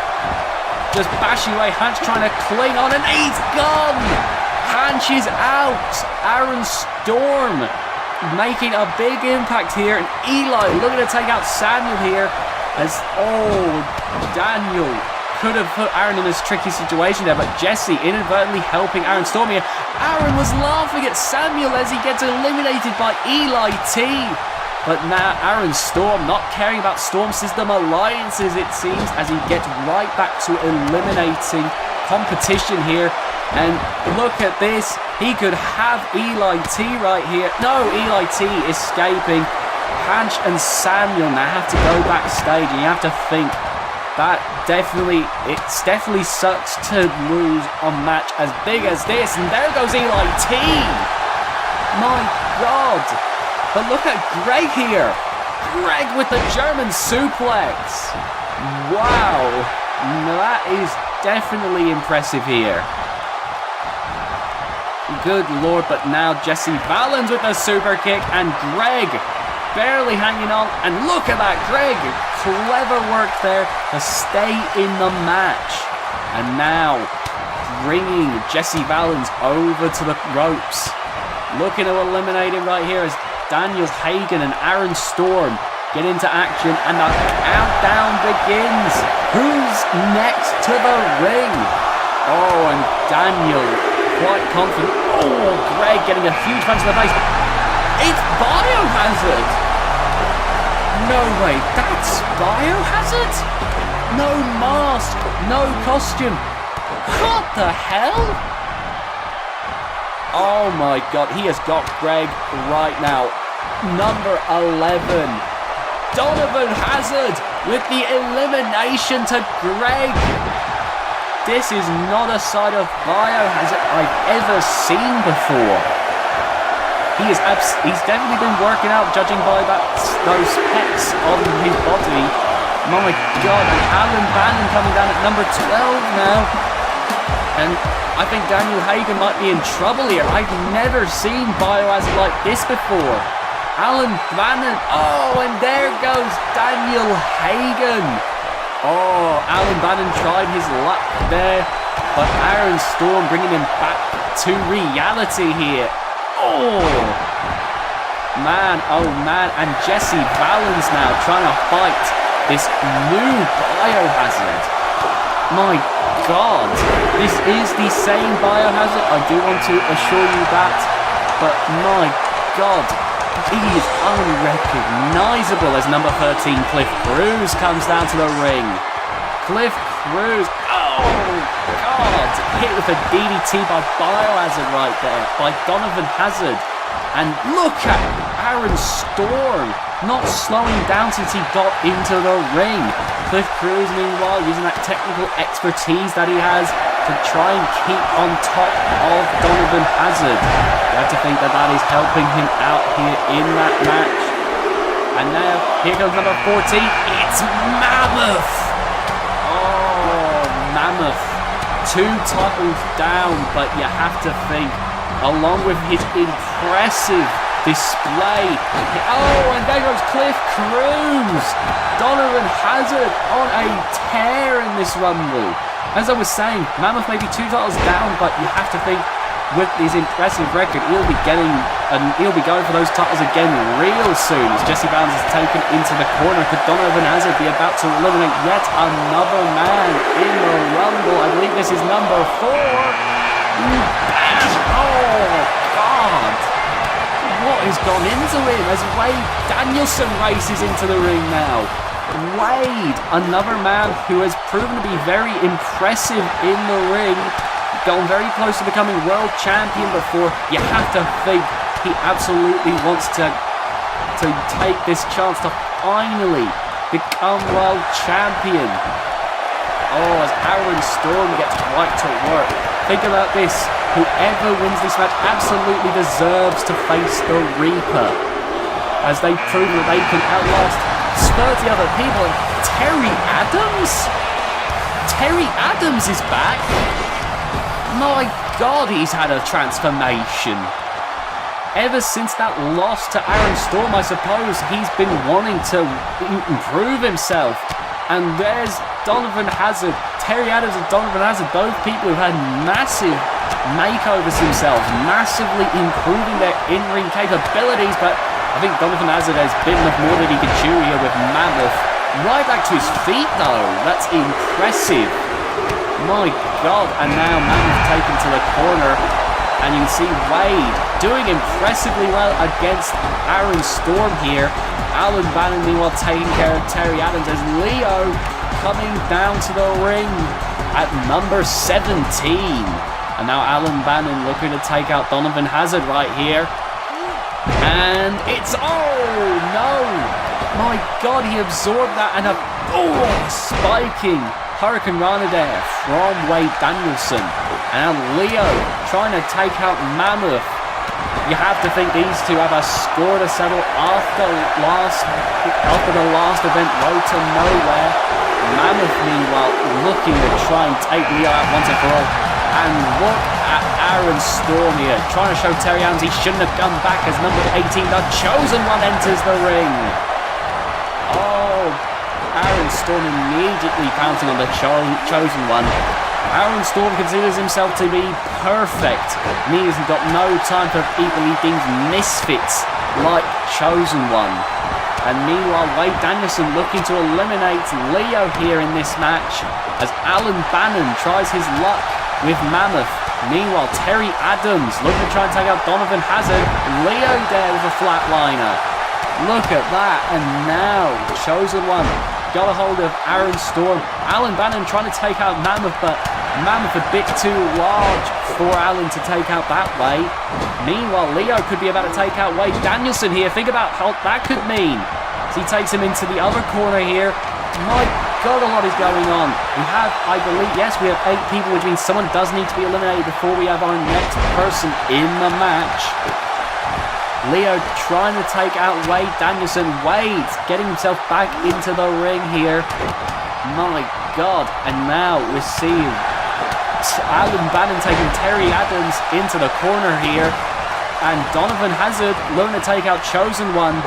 Just bashing away. Hanch trying to cling on, and he's gone. Hanch is out. Aaron Storm making a big impact here. And Eli looking to take out Samuel here. As, Daniel could have put Aaron in this tricky situation there, but Jesse inadvertently helping Aaron Storm here. Aaron was laughing at Samuel as he gets eliminated by Eli T. But now Aaron Storm not caring about Storm System alliances, it seems, as he gets right back to eliminating competition here. And look at this. He could have Eli T right here. No, Eli T escaping. Hanch and Samuel now have to go backstage, and you have to think that definitely sucks to lose a match as big as this. And there goes Eli T. My God. But look at Greg here. Greg with the German suplex. Wow. That is definitely impressive here. Good Lord, but now Jesse Valens with the super kick, and Greg barely hanging on. And look at that, Greg. Clever work there to stay in the match. And now bringing Jesse Valens over to the ropes. Looking to eliminate him right here as Daniel Hagen and Aaron Storm get into action, and the countdown begins. Who's next to the ring? Oh, and Daniel quite confident. Oh, Greg getting a huge punch to the face. It's Biohazard. No way, that's Biohazard? No mask, no costume. What the hell? Oh my God, he has got Greg right now. Number 11, Donovan Hazard with the elimination to Greg. This is not a side of Biohazard I've ever seen before. He's definitely been working out, judging by those pecs on his body. My God, and Alan Bannon coming down at number 12 now. And I think Daniel Hagen might be in trouble here. I've never seen Biohazard like this before. Alan Bannon. Oh, and there goes Daniel Hagen. Oh, Alan Bannon tried his luck there, but Aaron Storm bringing him back to reality here. Oh man, and Jesse Valens now trying to fight this new Biohazard. My God, this is the same Biohazard, I do want to assure you that, but my God, he is unrecognizable as number 13, Cliff Cruz, comes down to the ring. Cliff Cruz, oh Oh, God. Hit with a DDT by Biohazard right there, by Donovan Hazard. And look at Aaron Storm, not slowing down since he got into the ring. Cliff Cruz, meanwhile, using that technical expertise that he has to try and keep on top of Donovan Hazard. You have to think that that is helping him out here in that match. And now, here comes number 14, it's Mammoth! Oh, Mammoth. 2 titles down, but you have to think, along with his impressive display. Oh, and there goes Cliff Cruz. Donovan Hazard on a tear in this Rumble. As I was saying, Mammoth may be 2 titles down, but you have to think with his impressive record, he'll be going for those titles again real soon. As Jesse Bounds is taken into the corner, could Donovan Hazard be about to eliminate yet another man in the Rumble? I believe this is number 4. Oh, God. What has gone into him as Wade Danielson races into the ring now? Wade, another man who has proven to be very impressive in the ring, gone very close to becoming world champion before. You have to think he absolutely wants to take this chance to finally become world champion. Oh, as Aaron Storm gets right to work. Think about this. Whoever wins this match absolutely deserves to face the Reaper, as they prove that they can outlast 30 other people. Terry Adams is back. My God, he's had a transformation. Ever since that loss to Aaron Storm, I suppose he's been wanting to improve himself. And there's Donovan Hazard, Terry Adams and Donovan Hazard, both people who've had massive makeovers themselves, massively improving their in-ring capabilities, but I think Donovan Hazard has bitten off more than he could chew here with Mammoth. Right back to his feet though, that's impressive. My God, and now Mammoth taken to the corner, and you can see Wade doing impressively well against Aaron Storm here. Alan Bannon meanwhile taking care of Terry Adams as Leo coming down to the ring at number 17. And now Alan Bannon looking to take out Donovan Hazard right here. And it's, oh no! My God, he absorbed that and spiking Hurricane Rana there from Wade Danielson. And Leo trying to take out Mammoth. You have to think these two have a score to settle after the last event, Road to Nowhere. Mammoth, meanwhile, looking to try and take Leo out once and for all. And look at Aaron Storm here, trying to show Terry Adams he shouldn't have come back as number 18, the Chosen One, enters the ring. Oh, Aaron Storm immediately pouncing on the Chosen One. Aaron Storm considers himself to be perfect, meaning he's got no time for people he deems misfits like Chosen One. And meanwhile, Wade Danielson looking to eliminate Leo here in this match as Alan Bannon tries his luck with Mammoth. Meanwhile, Terry Adams looking to try and take out Donovan Hazard. Leo there with a flatliner. Look at that. And now, Chosen One got a hold of Aaron Storm. Alan Bannon trying to take out Mammoth, but Mammoth a bit too large for Alan to take out that way. Meanwhile, Leo could be about to take out Wade Danielson here. Think about how that could mean. As he takes him into the other corner here. My God, a lot is going on. We have, I believe, yes, we have 8 people, which means someone does need to be eliminated before we have our next person in the match. Leo trying to take out Wade Danielson. Wade getting himself back into the ring here. My God. And now we're seeing Alan Bannon taking Terry Adams into the corner here. And Donovan Hazard looking to take out Chosen One.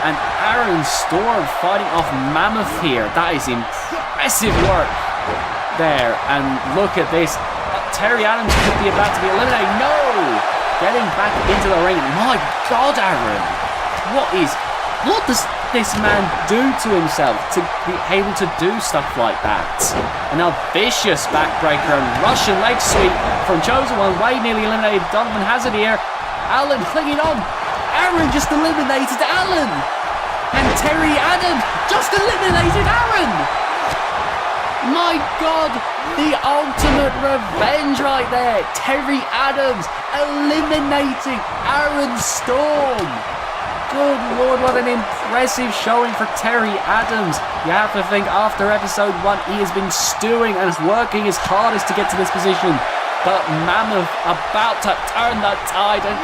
And Aaron Storm fighting off Mammoth here. That is impressive work there. And look at this. Terry Adams could be about to be eliminated. No! Getting back into the ring. My God, Aaron. What does this man do to himself to be able to do stuff like that? And now vicious backbreaker and Russian leg sweep from Chosen One. Wade nearly eliminated Donovan Hazard here. Alan clinging on. Aaron just eliminated Alan. And Terry Adams just eliminated Aaron. My God, the ultimate revenge right there. Terry Adams eliminating Aaron Storm. Good Lord, what an impressive showing for Terry Adams. You have to think after episode 1 he has been stewing and working his hardest to get to this position. But Mammoth about to turn the tide, and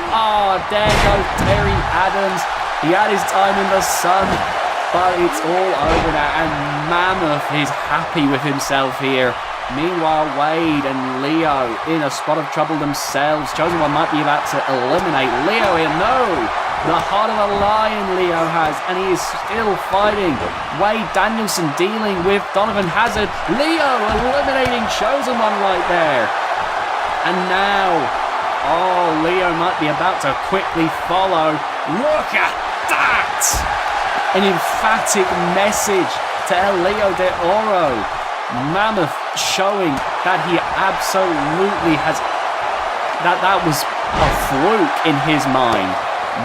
there goes Terry Adams. He had his time in the sun, but it's all over now, and Mammoth is happy with himself here. Meanwhile, Wade and Leo in a spot of trouble themselves. Chosen One might be about to eliminate Leo here. No! The heart of a lion Leo has, and he is still fighting. Wade Danielson dealing with Donovan Hazard. Leo eliminating Chosen One right there. And now, Leo might be about to quickly follow. Look at that! An emphatic message to Leo de Oro. Mammoth showing that he absolutely has... That was a fluke in his mind.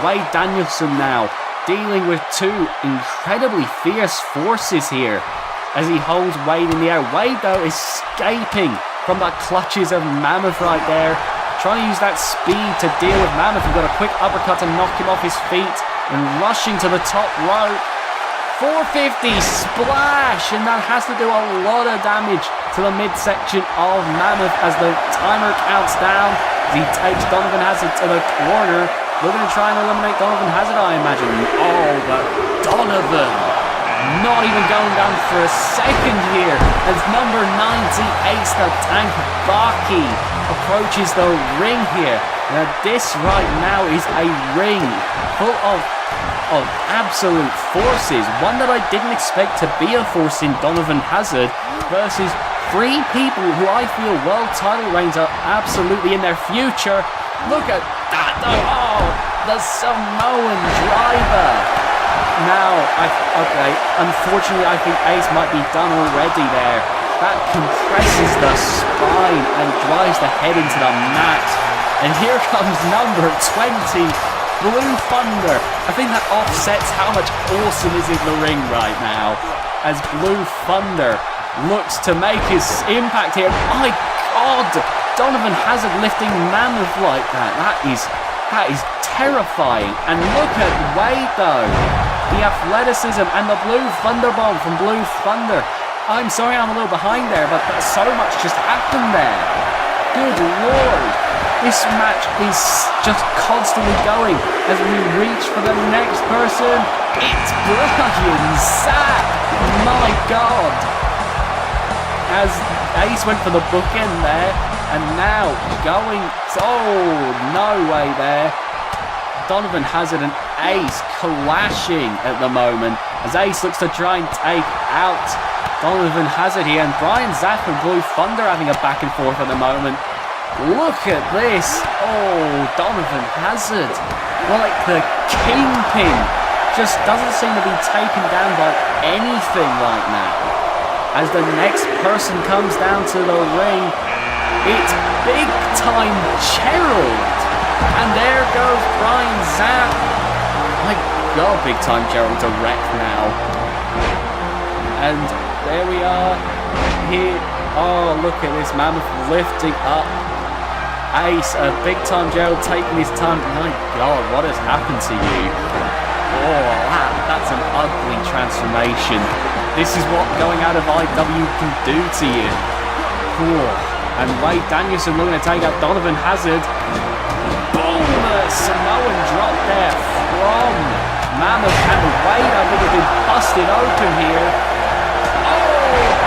Wade Danielson now dealing with two incredibly fierce forces here as he holds Wade in the air. Wade, though, escaping from the clutches of Mammoth right there. Trying to use that speed to deal with Mammoth. We've got a quick uppercut to knock him off his feet. And rushing to the top rope. 450 splash. And that has to do a lot of damage to the midsection of Mammoth as the timer counts down. He takes Donovan Hazard to the corner. Looking to try and eliminate Donovan Hazard, I imagine. But Donovan not even going down for a second here as number 90 Ace the Tank Bakke approaches the ring here. Now this right now is a ring full of absolute forces. One that I didn't expect to be a force in Donovan Hazard versus 3 people who I feel world title reigns are absolutely in their future. Look at that though. The Samoan driver. Now, unfortunately I think Ace might be done already there. That compresses the spine and drives the head into the mat. And here comes number 20, Blue Thunder. I think that offsets how much awesome is in the ring right now. As Blue Thunder looks to make his impact here. My God! Donovan Hazard lifting Mammoth like that. That is terrifying. And look at Wade though. The athleticism and the Blue Thunder Bomb from Blue Thunder. I'm sorry I'm a little behind there, but so much just happened there. Good Lord. This match is just constantly going as we reach for the next person. It's Brian Sack. My God. As Ace went for the bookend there, and now going, no way there. Donovan Hazard and Ace clashing at the moment as Ace looks to try and take out Donovan Hazard here, and Brian Zapp and Blue Thunder having a back and forth at the moment. Look at this. Donovan Hazard, like the kingpin, just doesn't seem to be taken down by anything right now. As the next person comes down to the ring, it's Big Time Gerald. And there goes Brian Zapp. My God, Big Time Gerald's a wreck now. And there we are. Here. Look at this. Mammoth lifting up Ace. Big Time Gerald taking his time. My God, what has happened to you? That's an ugly transformation. This is what going out of IW can do to you. And Wade Danielson looking to take out Donovan Hazard. Boom! Samoan drop there from Mammoth, and Wade, I think, has been busted open here.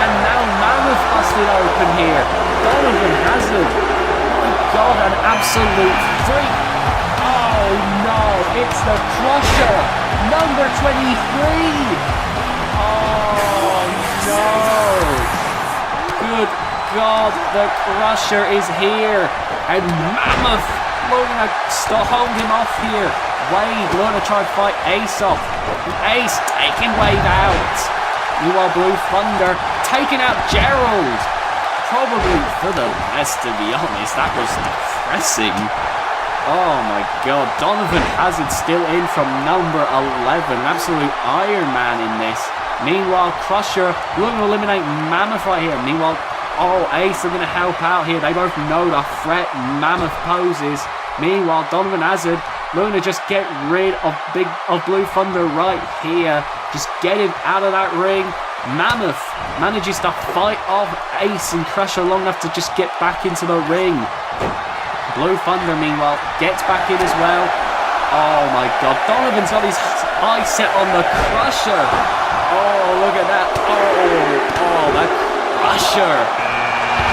And now Mammoth busted open here. Donovan Hazard. My God, an absolute freak. No, it's the Crusher, number 23. No. Good God, the Crusher is here. And Mammoth looking to hold him off here. Wade looking to try and fight Ace off. Ace taking Wade out. You are Blue Thunder taking out Gerald. Probably for the best, to be honest. That was depressing. Oh my God, Donovan Hazard still in from number 11. Absolute Iron Man in this. Meanwhile, Crusher looking to eliminate Mammoth right here. Meanwhile, Ace are going to help out here. They both know the threat Mammoth poses. Meanwhile, Donovan Hazard looking to just get rid of Blue Thunder right here. Just get him out of that ring. Mammoth manages to fight off Ace and Crusher long enough to just get back into the ring. Blue Thunder, meanwhile, gets back in as well. Oh my god, Donovan's got his eyes set on the Crusher. Oh, look at that. Oh, the Crusher.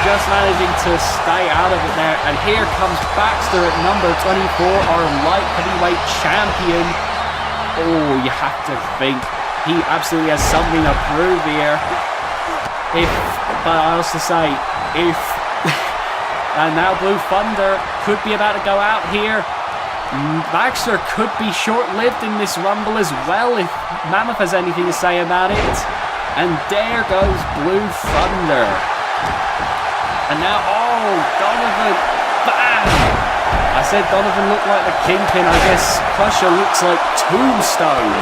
Just managing to stay out of it there. And here comes Sparkster at number 24, our light heavyweight champion. Oh, you have to think he absolutely has something to prove here. But I also say, if... and now Blue Thunder could be about to go out here. Baxter could be short-lived in this Rumble as well if Mammoth has anything to say about it. And there goes Blue Thunder. And now, Donovan, bam! I said Donovan looked like the Kingpin. I guess Crusher looks like Tombstone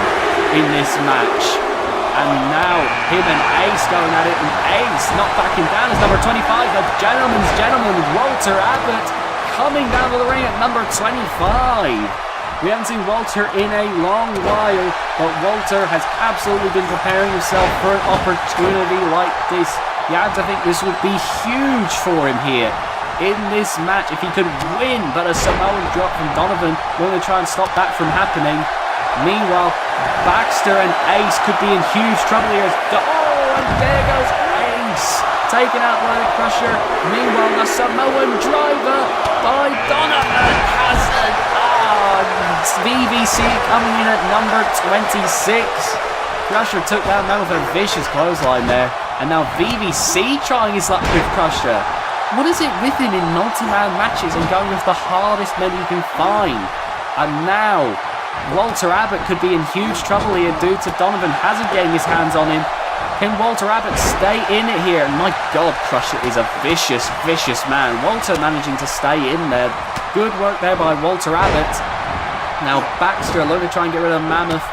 in this match. And now him and Ace going at it, and Ace not backing down as number 25, the gentleman's gentleman, Walter Abbott, coming down to the ring at number 25. We haven't seen Walter in a long while, but Walter has absolutely been preparing himself for an opportunity like this. You have to think this would be huge for him here in this match if he could win, but a Samoan drop from Donovan will try and stop that from happening. Meanwhile, Baxter and Ace could be in huge trouble here. And there goes Ace, taken out by the Crusher. Meanwhile, the Samoan driver by Donovan Hazard. VVC coming in at number 26. Crusher took that man with a vicious clothesline there. And now VVC trying his luck with Crusher. What is it with him in multi-man matches and going with the hardest men you can find? And now Walter Abbott could be in huge trouble here due to Donovan Hazard getting his hands on him. Can Walter Abbott stay in it here? And my god, Crusher is a vicious, vicious man. Walter managing to stay in there. Good work there by Walter Abbott. Now Baxter looking to try and get rid of Mammoth.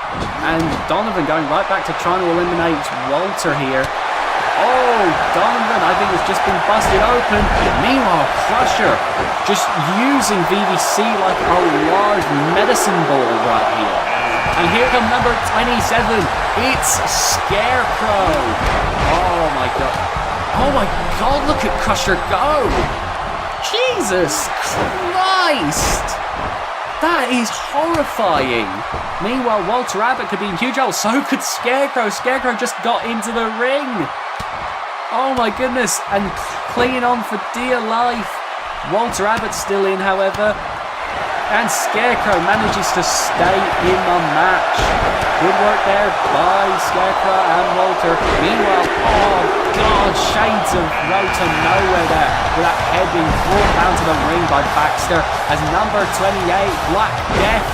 And Donovan going right back to trying to eliminate Walter here. Donovan, I think, has just been busted open. Meanwhile, Crusher just using VVC like a large medicine ball right here. And here comes number 27. It's Scarecrow. Oh my god, look at Crusher go. Jesus Christ. That is horrifying. Meanwhile, Walter Abbott could be in huge trouble. So could Scarecrow. Scarecrow just got into the ring. Oh my goodness, and clinging on for dear life. Walter Abbott's still in, however. And Scarecrow manages to stay in the match. Good work there by Scarecrow and Walter. Meanwhile, oh god, shades of road to nowhere there. With that head being brought down to the ring by Baxter. As number 28, Black Death,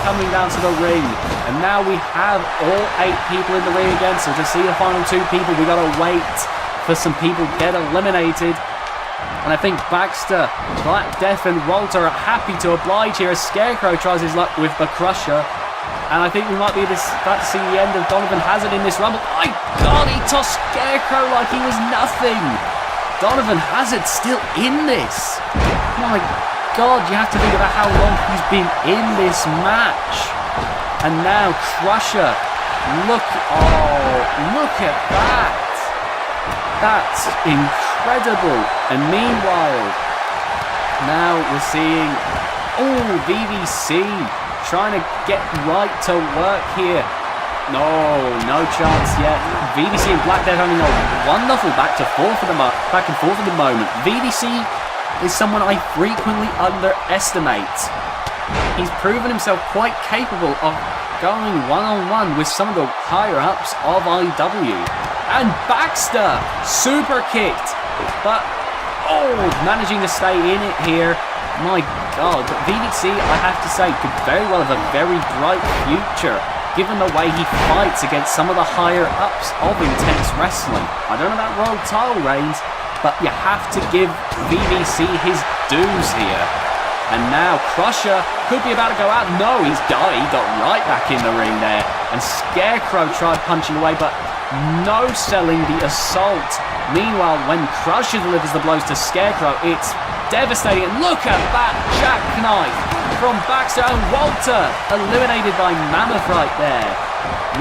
coming down to the ring. And now we have all 8 people in the ring again. So to see the final 2 people, we gotta wait for some people get eliminated. And I think Baxter, Black Death and Walter are happy to oblige here as Scarecrow tries his luck with the Crusher. And I think we might be about to see the end of Donovan Hazard in this Rumble. My god, he tossed Scarecrow like he was nothing. Donovan Hazard still in this. My god, you have to think about how long he's been in this match. And now Crusher, look at that. That's incredible. And meanwhile, now we're seeing, VVC trying to get right to work here. No chance yet. VVC and Black Death having a wonderful back and forth at the moment. VVC is someone I frequently underestimate. He's proven himself quite capable of going one-on-one with some of the higher-ups of IW. And Baxter, super kicked, but managing to stay in it here. My god, VVC, I have to say, could very well have a very bright future, given the way he fights against some of the higher-ups of Intense Wrestling. I don't know about World Title reigns, but you have to give VVC his dues here. And now Crusher could be about to go out. No, he got right back in the ring there. And Scarecrow tried punching away, but no selling the assault. Meanwhile, when Crusher delivers the blows to Scarecrow, it's devastating. And look at that jackknife from Baxter, and Walter eliminated by Mammoth right there.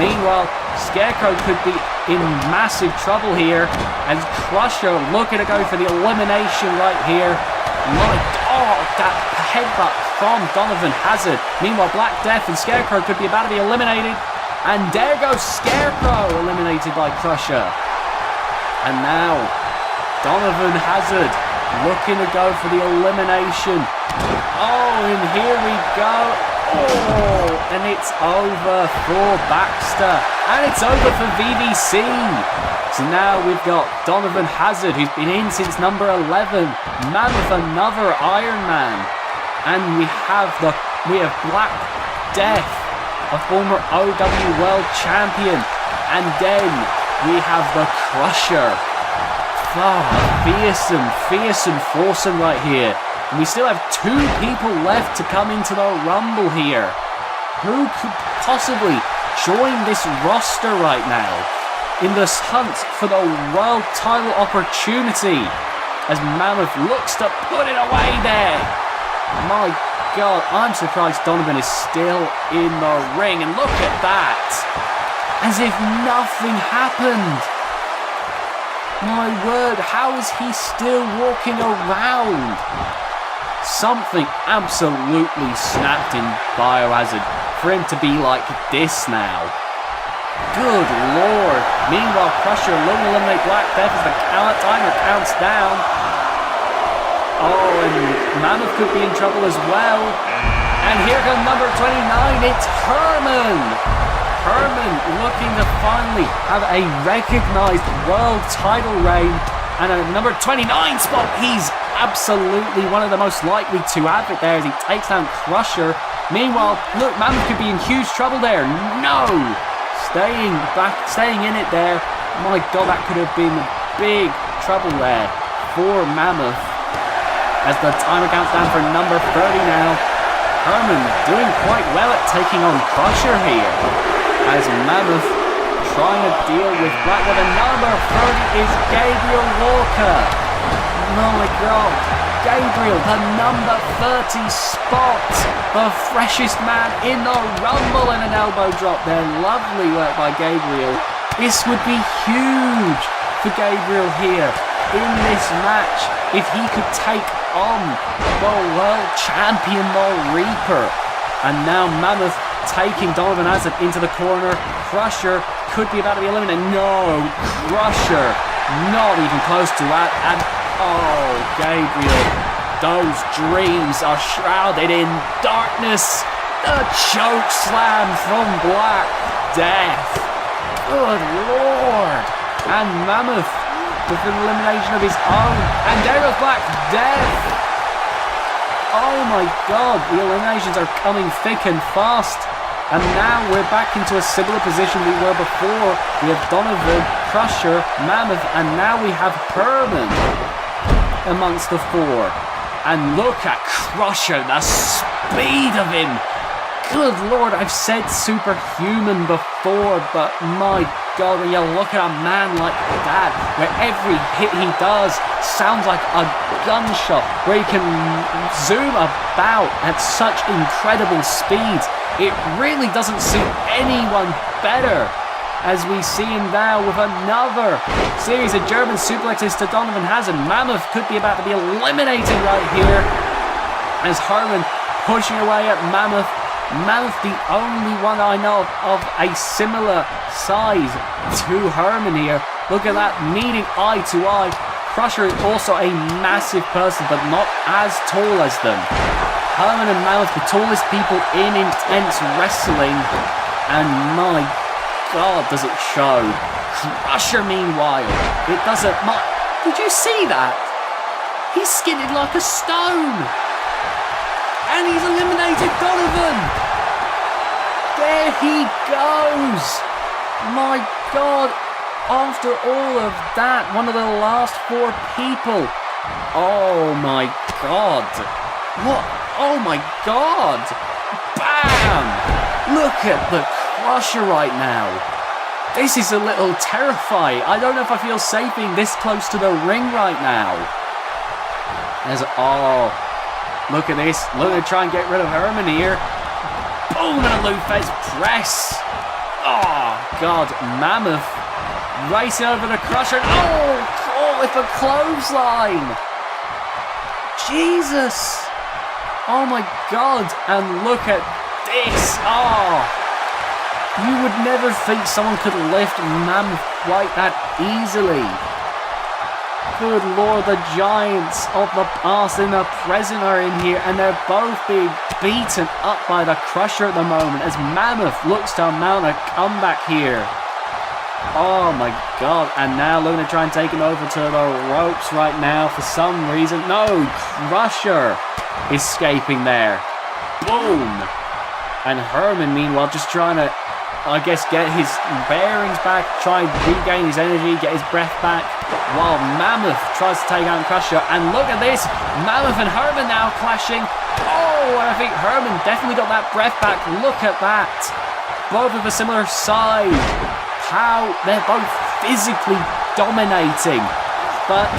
Meanwhile, Scarecrow could be in massive trouble here as Crusher looking to go for the elimination right here. My God, that headbutt from Donovan Hazard. Meanwhile, Black Death and Scarecrow could be about to be eliminated. And there goes Scarecrow, eliminated by Crusher. And now, Donovan Hazard looking to go for the elimination. Oh, and here we go. Oh, and it's over for Baxter. And it's over for VVC. So now we've got Donovan Hazard, who's been in since number 11. Mammoth, another Iron Man. And we have Black Death, a former OW World Champion. And then we have the Crusher. Oh, fearsome foursome right here. And we still have 2 people left to come into the Rumble here. Who could possibly join this roster right now in this hunt for the world title opportunity? As Mammoth looks to put it away there. My God, I'm surprised Donovan is still in the ring. And look at that. As if nothing happened. My word, how is he still walking around? Something absolutely snapped in Biohazard for him to be like this now. Good Lord. Meanwhile, Crusher looking to eliminate Black Death as the timer counts down. Oh, and Mammoth could be in trouble as well. And here comes number 29, it's Herman. Herman looking to finally have a recognised world title reign and a number 29 spot. He's absolutely one of the most likely to have it there as he takes down Crusher. Meanwhile, look, Mammoth could be in huge trouble there. No! Staying in it there. My God, that could have been big trouble there for Mammoth. As the timer counts down for number 30 now. Herman doing quite well at taking on Crusher here. As Mammoth trying to deal with Black Death. And number 30 is Gabriel Walker. Oh my God. Gabriel, the number 30 spot. The freshest man in the Rumble, and an elbow drop there. Lovely work by Gabriel. This would be huge for Gabriel here in this match if he could take on the world champion, the Reaper. And now Mammoth taking Donovan Hazard into the corner. Crusher could be about to be eliminated. No, Crusher not even close to that. And oh, Gabriel, those dreams are shrouded in darkness. The choke slam from Black Death. Good Lord. And Mammoth with an elimination of his own. And there goes Black Death. Oh my God, the eliminations are coming thick and fast. And now we're back into a similar position we were before. We have Donovan, Crusher, Mammoth, and now we have Herman amongst the 4. And look at Crusher, the speed of him. Good Lord, I've said superhuman before, but my God, when you look at a man like that, where every hit he does sounds like a gunshot, where he can zoom about at such incredible speeds, it really doesn't suit anyone better. As we see him now with another series of German suplexes to Donovan Hazard. Mammoth could be about to be eliminated right here as Herman pushing away at Mammoth. Mammoth, the only one I know of a similar size to Herman here. Look at that, meeting eye to eye. Crusher is also a massive person, but not as tall as them. Herman and Mammoth, the tallest people in intense wrestling. And my God, does it show. Crusher, meanwhile, it doesn't much. Did you see that? He's skidded like a stone. And he's eliminated Donovan. There he goes. My God, after all of that, one of the last 4 people. Oh my God. What? Oh my God. Bam! Look at the Crusher right now. This is a little terrifying. I don't know if I feel safe being this close to the ring right now. Look at this. Look at try and get rid of Herman here. Boom, and a Lufez press. Oh, God. Mammoth racing over the Crusher. Oh, call with a clothesline. Jesus. Oh, my God. And look at this. Oh. You would never think someone could lift Mammoth quite that easily. Good Lord, the giants of the past and the present are in here, and they're both being beaten up by the Crusher at the moment as Mammoth looks to mount a comeback here. Oh my God, and now Luna try and take him over to the ropes right now for some reason. No, Crusher escaping there. Boom! And Herman, meanwhile, just trying to, I guess, get his bearings back, try and regain his energy, get his breath back, while Mammoth tries to take out Crusher. And look at this, Mammoth and Herman now clashing. Oh, and I think Herman definitely got that breath back. Look at that. Both of a similar size. How they're both physically dominating. But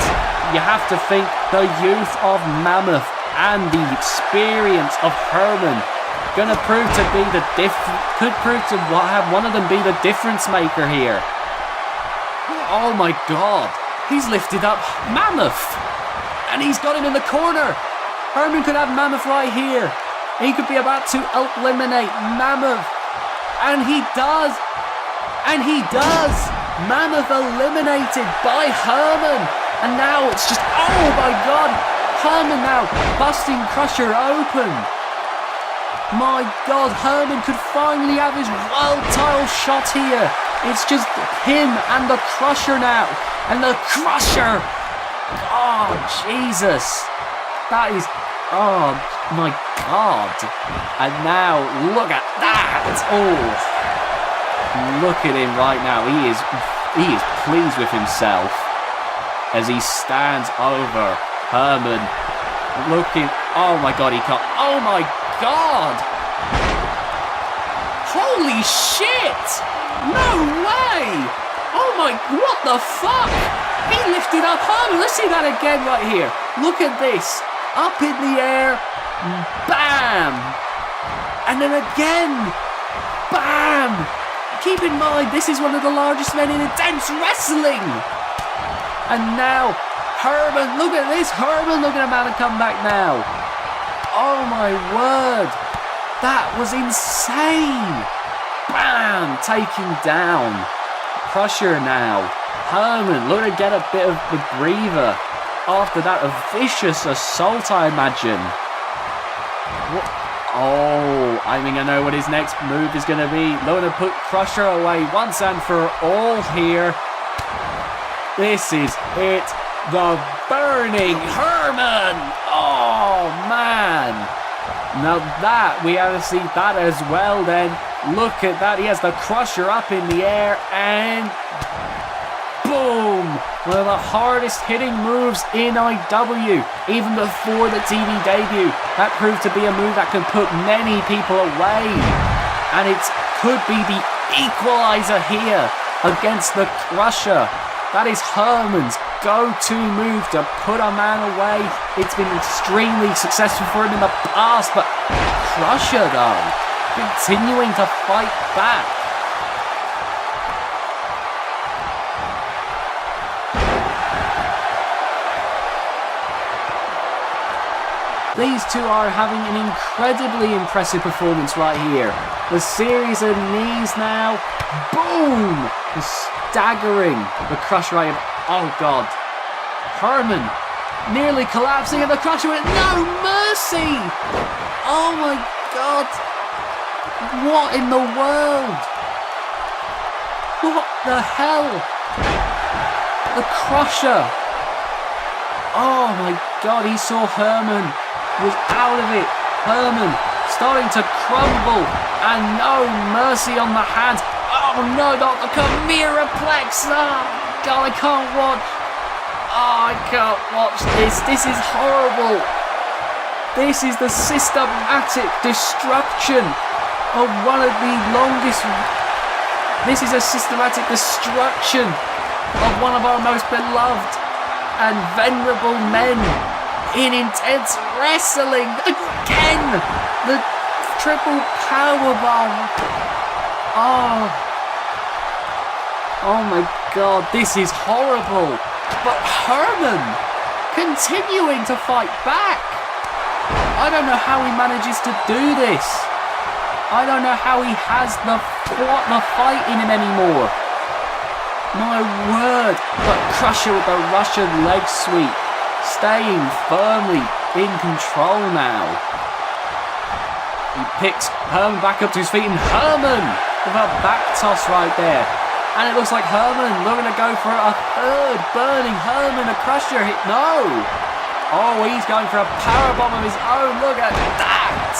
you have to think the youth of Mammoth and the experience of Herman gonna prove to be the could prove to have one of them be the difference maker here. Oh my God, he's lifted up Mammoth and he's got him in the corner. Herman could have Mammoth right here. He could be about to eliminate Mammoth, and he does. Mammoth eliminated by Herman, and now it's just, oh my God, Herman now busting Crusher open. My God, Herman could finally have his world title shot here. It's just him and the Crusher now. And the Crusher. Oh, Jesus. That is, oh my God. And now, look at that. Oh, look at him right now. He is pleased with himself as he stands over Herman. Looking, oh my God, he can't, oh my God! Holy shit! No way! Oh my, what the fuck? He lifted up Herman. Let's see that again right here. Look at this. Up in the air. Bam! And then again. Bam! Keep in mind, this is one of the largest men in intense wrestling. And now, Herman, look at this. Herman looking at man and come back now. Oh my word, that was insane. Bam, taking down Crusher now. Herman, look to get a bit of the breather. After that, a vicious assault, I imagine. What? Oh, I think I know what his next move is going to be. Looking to put Crusher away once and for all here. This is it. The Burning Herman! Oh, man! Now that, we have to see that as well then. Look at that, he has the Crusher up in the air and boom! One of the hardest hitting moves in IW, even before the TV debut. That proved to be a move that can put many people away. And it could be the equalizer here against the Crusher. That is Herman's go-to move to put a man away. It's been extremely successful for him in the past, but Crusher though, continuing to fight back. These two are having an incredibly impressive performance right here. The series of knees now. Boom! Staggering the Crusher right. Oh God. Herman nearly collapsing and the Crusher with no mercy! Oh my God. What in the world? What the hell? The Crusher. Oh my God, he saw Herman was out of it. Herman starting to crumble and no mercy on the hands. Oh no, not the Chimeraplex. Oh God, I can't watch. Oh, I can't watch this. This is horrible. This is the systematic destruction of one of the longest... This is a systematic destruction of one of our most beloved and venerable men in intense wrestling. Again, the triple powerbomb. Oh my god, this is horrible. But Herman continuing to fight back. I don't know how he manages to do this. I don't know how he has the fight in him anymore. My word. But Crusher with the Russian leg sweep, staying firmly in control now. He picks Herman back up to his feet, and Herman with a back toss right there. And it looks like Herman looking to go for a third burning Herman, a Crusher hit. No! Oh, he's going for a powerbomb of his own. Look at that!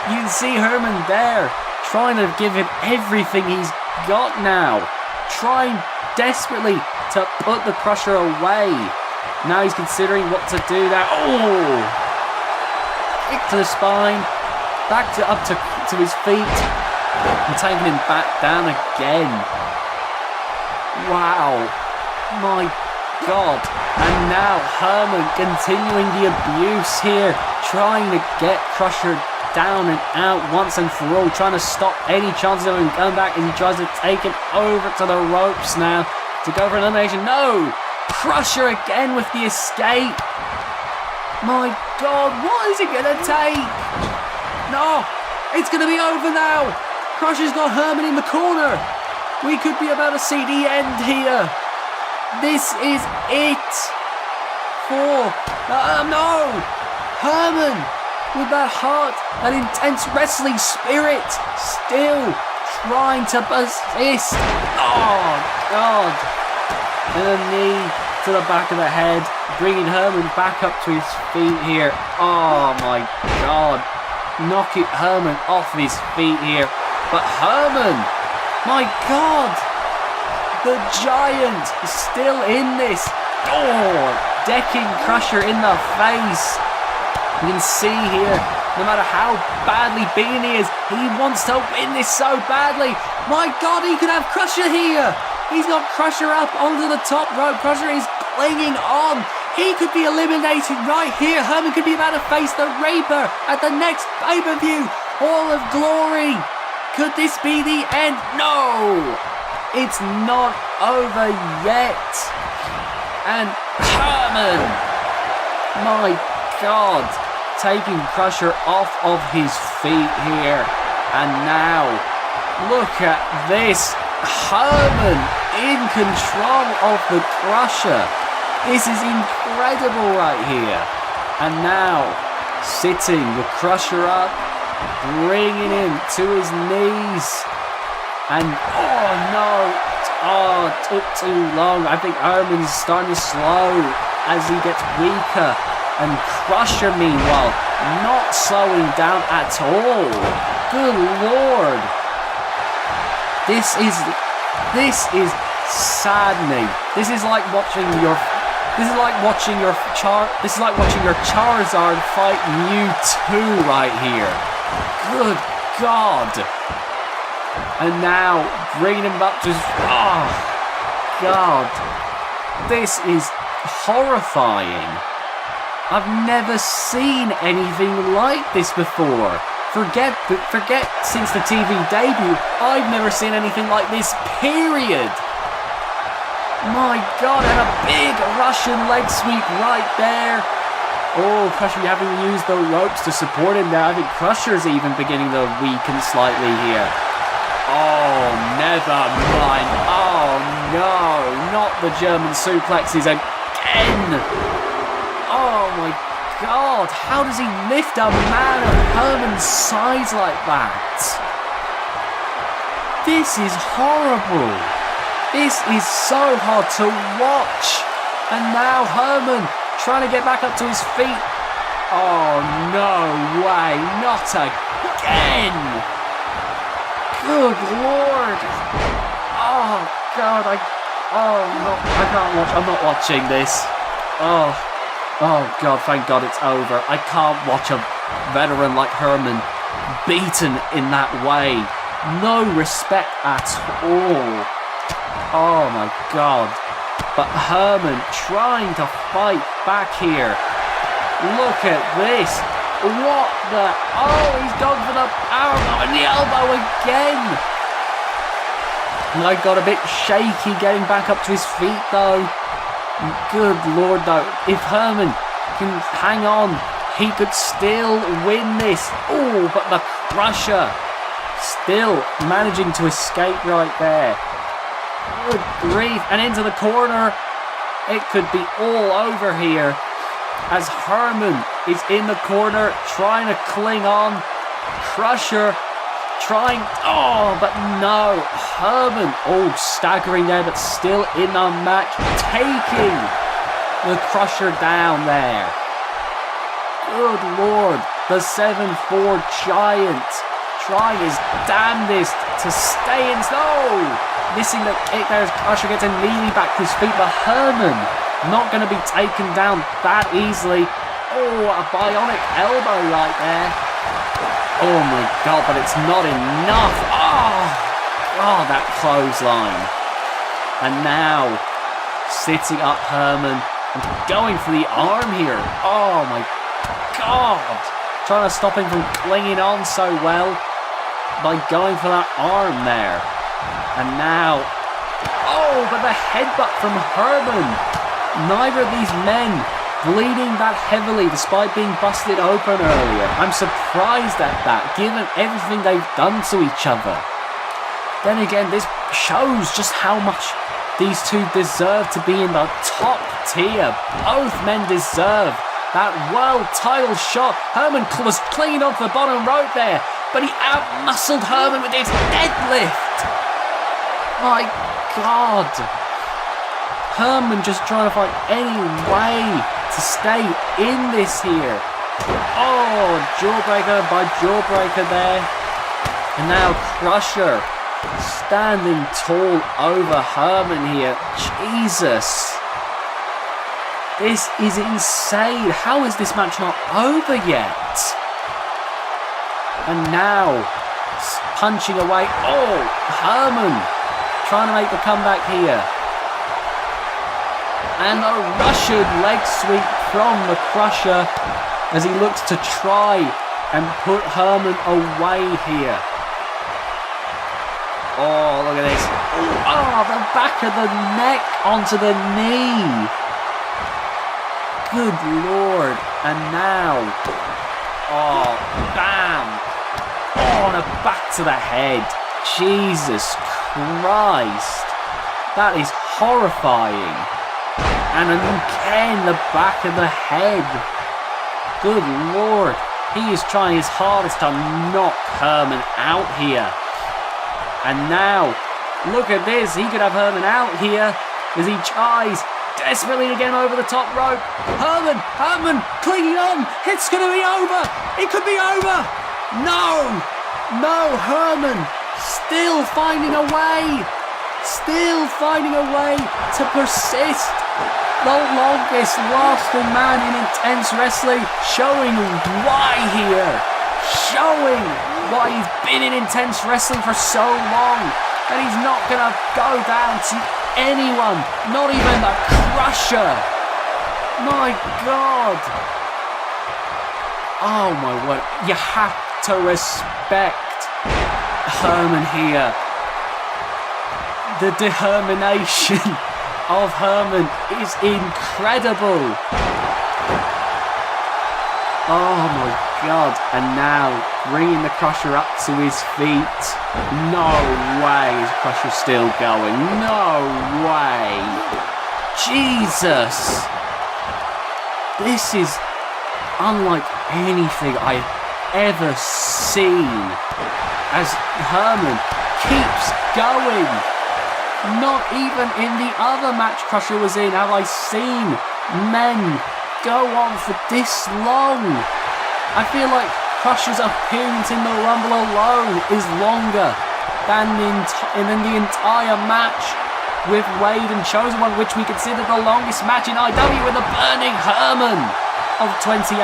You can see Herman there, trying to give it everything he's got now. Trying desperately to put the Crusher away. Now he's considering what to do there. Oh! Kick to the spine. Back up to his feet. And taking him back down again. Wow. My God. And now Herman continuing the abuse here. Trying to get Crusher down and out once and for all. Trying to stop any chances of him going back. And he tries to take him over to the ropes now. To go for elimination. No! Crusher again with the escape. My God. What is it going to take? No! It's going to be over now. Crusher's got Herman in the corner. We could be about to see the end here. This is it. No! Herman, with that heart, that intense wrestling spirit, still trying to persist. Oh, God. And a knee to the back of the head, bringing Herman back up to his feet here. Oh, my God. Knocking Herman off his feet here. But Herman, my God, the giant is still in this. Oh, decking Crusher in the face. You can see here, no matter how badly beaten he is, he wants to win this so badly. My God, he could have Crusher here. He's got Crusher up onto the top rope. Crusher is clinging on. He could be eliminated right here. Herman could be about to face the Reaper at the next pay-per-view. Hall of Glory. Could this be the end? No! It's not over yet. And Herman, my God, taking Crusher off of his feet here. And now, look at this. Herman in control of the Crusher. This is incredible right here. And now, sitting the Crusher up, bringing him to his knees. And, oh no, it took too long. I think Herman's starting to slow as he gets weaker. And Crusher, meanwhile, not slowing down at all. Good Lord. This is saddening. This is like watching your Charizard fight Mewtwo right here. Good God. And now bringing him up to his... Oh, God. This is horrifying. I've never seen anything like this before. Forget since the TV debut, I've never seen anything like this, period. My God, and a big Russian leg sweep right there. Oh, Crusher having used the ropes to support him there. I think Crusher's even beginning to weaken slightly here. Oh, never mind. Oh, no, not the German suplexes again. Oh, my God, how does he lift a man of Herman's size like that? This is horrible. This is so hard to watch. And now Herman trying to get back up to his feet. Oh, no way, not again. Good Lord. Oh, God, I can't watch. I'm not watching this. Oh, God, thank God it's over. I can't watch a veteran like Herman beaten in that way. No respect at all. Oh my God. But Herman trying to fight back here. Look at this. What the... Oh, he's gone for the powerbomb and the elbow again. And I got a bit shaky getting back up to his feet though. Good Lord though. If Herman can hang on, he could still win this. Oh, but the Crusher still managing to escape right there. Good grief. And into the corner. It could be all over here. As Herman is in the corner trying to cling on. Crusher trying, oh, but no. Herman, oh, staggering there, but still in the match, taking the Crusher down there. Good Lord, the 7'4" giant trying his damnedest to stay in. No, missing the kick there as Crusher gets a knee back to his feet, but Herman not going to be taken down that easily. Oh, a bionic elbow right there. Oh my God, but it's not enough. Oh, that clothesline. And now, sitting up Herman and going for the arm here. Oh my God. Trying to stop him from clinging on so well by going for that arm there. And now, oh, but the headbutt from Herman. Neither of these men bleeding that heavily despite being busted open earlier. I'm surprised at that, given everything they've done to each other. Then again, this shows just how much these two deserve to be in the top tier. Both men deserve that world title shot. Herman was clinging onto the bottom rope there, but he out-muscled Herman with his deadlift. My God. Herman just trying to find any way to stay in this here. Oh, jawbreaker by jawbreaker there. And now Crusher standing tall over Herman here. Jesus. This is insane. How is this match not over yet? And now, punching away. Oh, Herman trying to make the comeback here. And a Russian leg sweep from the Crusher as he looks to try and put Herman away here. Oh, look at this. Oh, the back of the neck onto the knee. Good Lord. And now, oh, bam. Oh, and a back to the head. Jesus Christ. That is horrifying. And again, the back of the head. Good Lord. He is trying his hardest to knock Herman out here. And now, look at this. He could have Herman out here as he tries desperately to get him over the top rope. Herman clinging on. It's going to be over. It could be over. No, Herman still finding a way. Still finding a way to persist. The longest lasting man in intense wrestling, showing why here. Showing why he's been in intense wrestling for so long. And he's not going to go down to anyone, not even the Crusher. My God. Oh my word. You have to respect Herman here. The determination of Herman is incredible. Oh my God. And now bringing the Crusher up to his feet. No way is Crusher still going. No way. Jesus. This is unlike anything I've ever seen. As Herman keeps going. Not even in the other match Crusher was in have I seen men go on for this long. I feel like Crusher's appearance in the Rumble alone is longer than the entire match with Wade and Chosen One, which we consider the longest match in IW with the Burning Herman of 2018.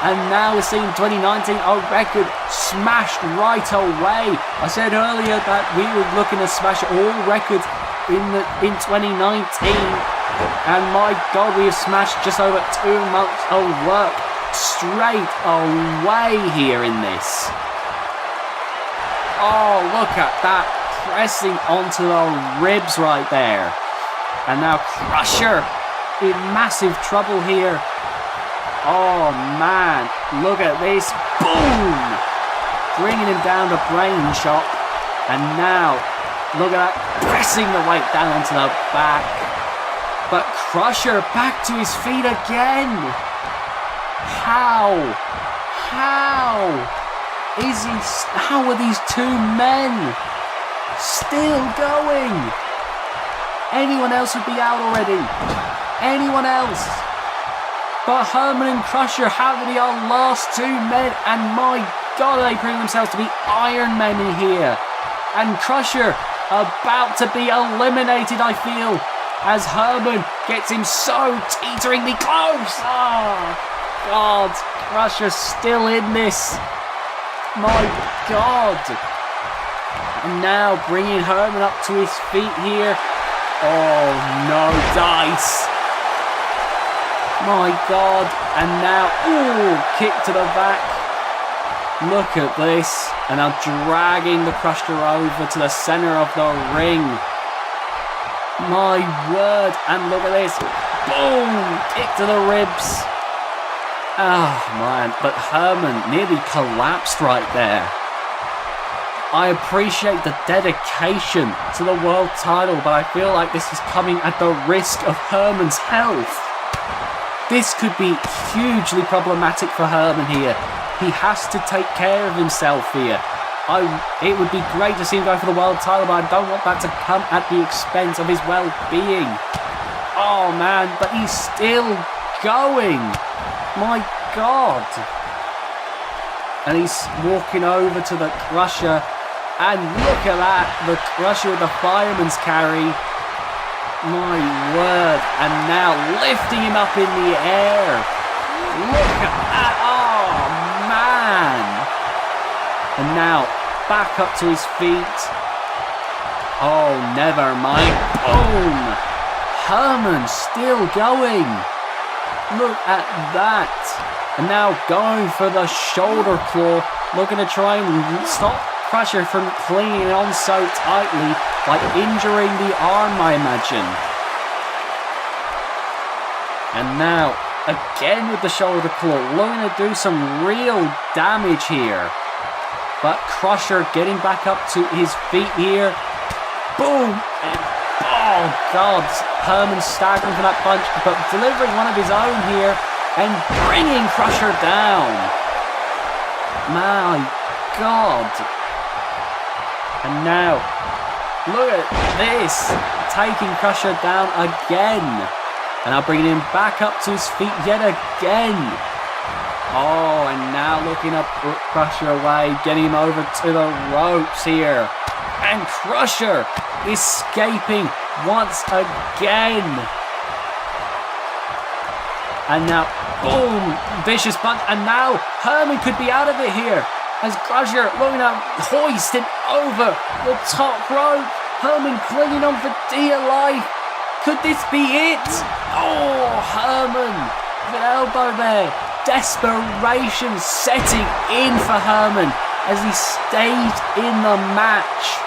And now we're seeing 2019, a record smashed right away. I said earlier that we were looking to smash all records in 2019. And my God, we have smashed just over 2 months of work straight away here in this. Oh, look at that, pressing onto the ribs right there. And now Crusher in massive trouble here. Oh man, look at this, boom! Bringing him down the brain shot. And now, look at that, pressing the weight down onto the back. But Crusher back to his feet again. How are these 2 men still going? Anyone else would be out already. Anyone else. But Herman and Crusher, how did our last 2 men? And my God, they prove themselves to be Iron Men in here. And Crusher about to be eliminated, I feel, as Herman gets him so teeteringly close. Oh, God, Crusher's still in this. My God. And now bringing Herman up to his feet here. Oh, no dice. My God. And now, ooh, kick to the back. Look at this. And now dragging the Crusher over to the centre of the ring. My word. And look at this. Boom. Kick to the ribs. Oh, man. But Herman nearly collapsed right there. I appreciate the dedication to the world title, but I feel like this is coming at the risk of Herman's health. This could be hugely problematic for Herman here. He has to take care of himself here. It would be great to see him go for the world title, but I don't want that to come at the expense of his well-being. Oh man, but he's still going. My God. And he's walking over to the Crusher. And look at that, the Crusher with the fireman's carry. My word. And now lifting him up in the air. Look at that. Oh, man. And now back up to his feet. Oh, never mind. Boom. Herman still going. Look at that. And now going for the shoulder claw. Looking to try and stop Crusher from clinging on so tightly by injuring the arm, I imagine. And now, again with the shoulder claw, looking to do some real damage here. But Crusher getting back up to his feet here. Boom! And oh God, Herman staggering for that punch, but delivering one of his own here and bringing Crusher down. My God. And now, look at this, taking Crusher down again. And now bringing him back up to his feet yet again. Oh, and now looking up Crusher away, getting him over to the ropes here. And Crusher escaping once again. And now, boom, vicious punch. And now Herman could be out of it here. As Crusher looking to hoist him over the top rope. Herman clinging on for dear life. Could this be it? Oh, Herman with an elbow there. Desperation setting in for Herman as he stayed in the match.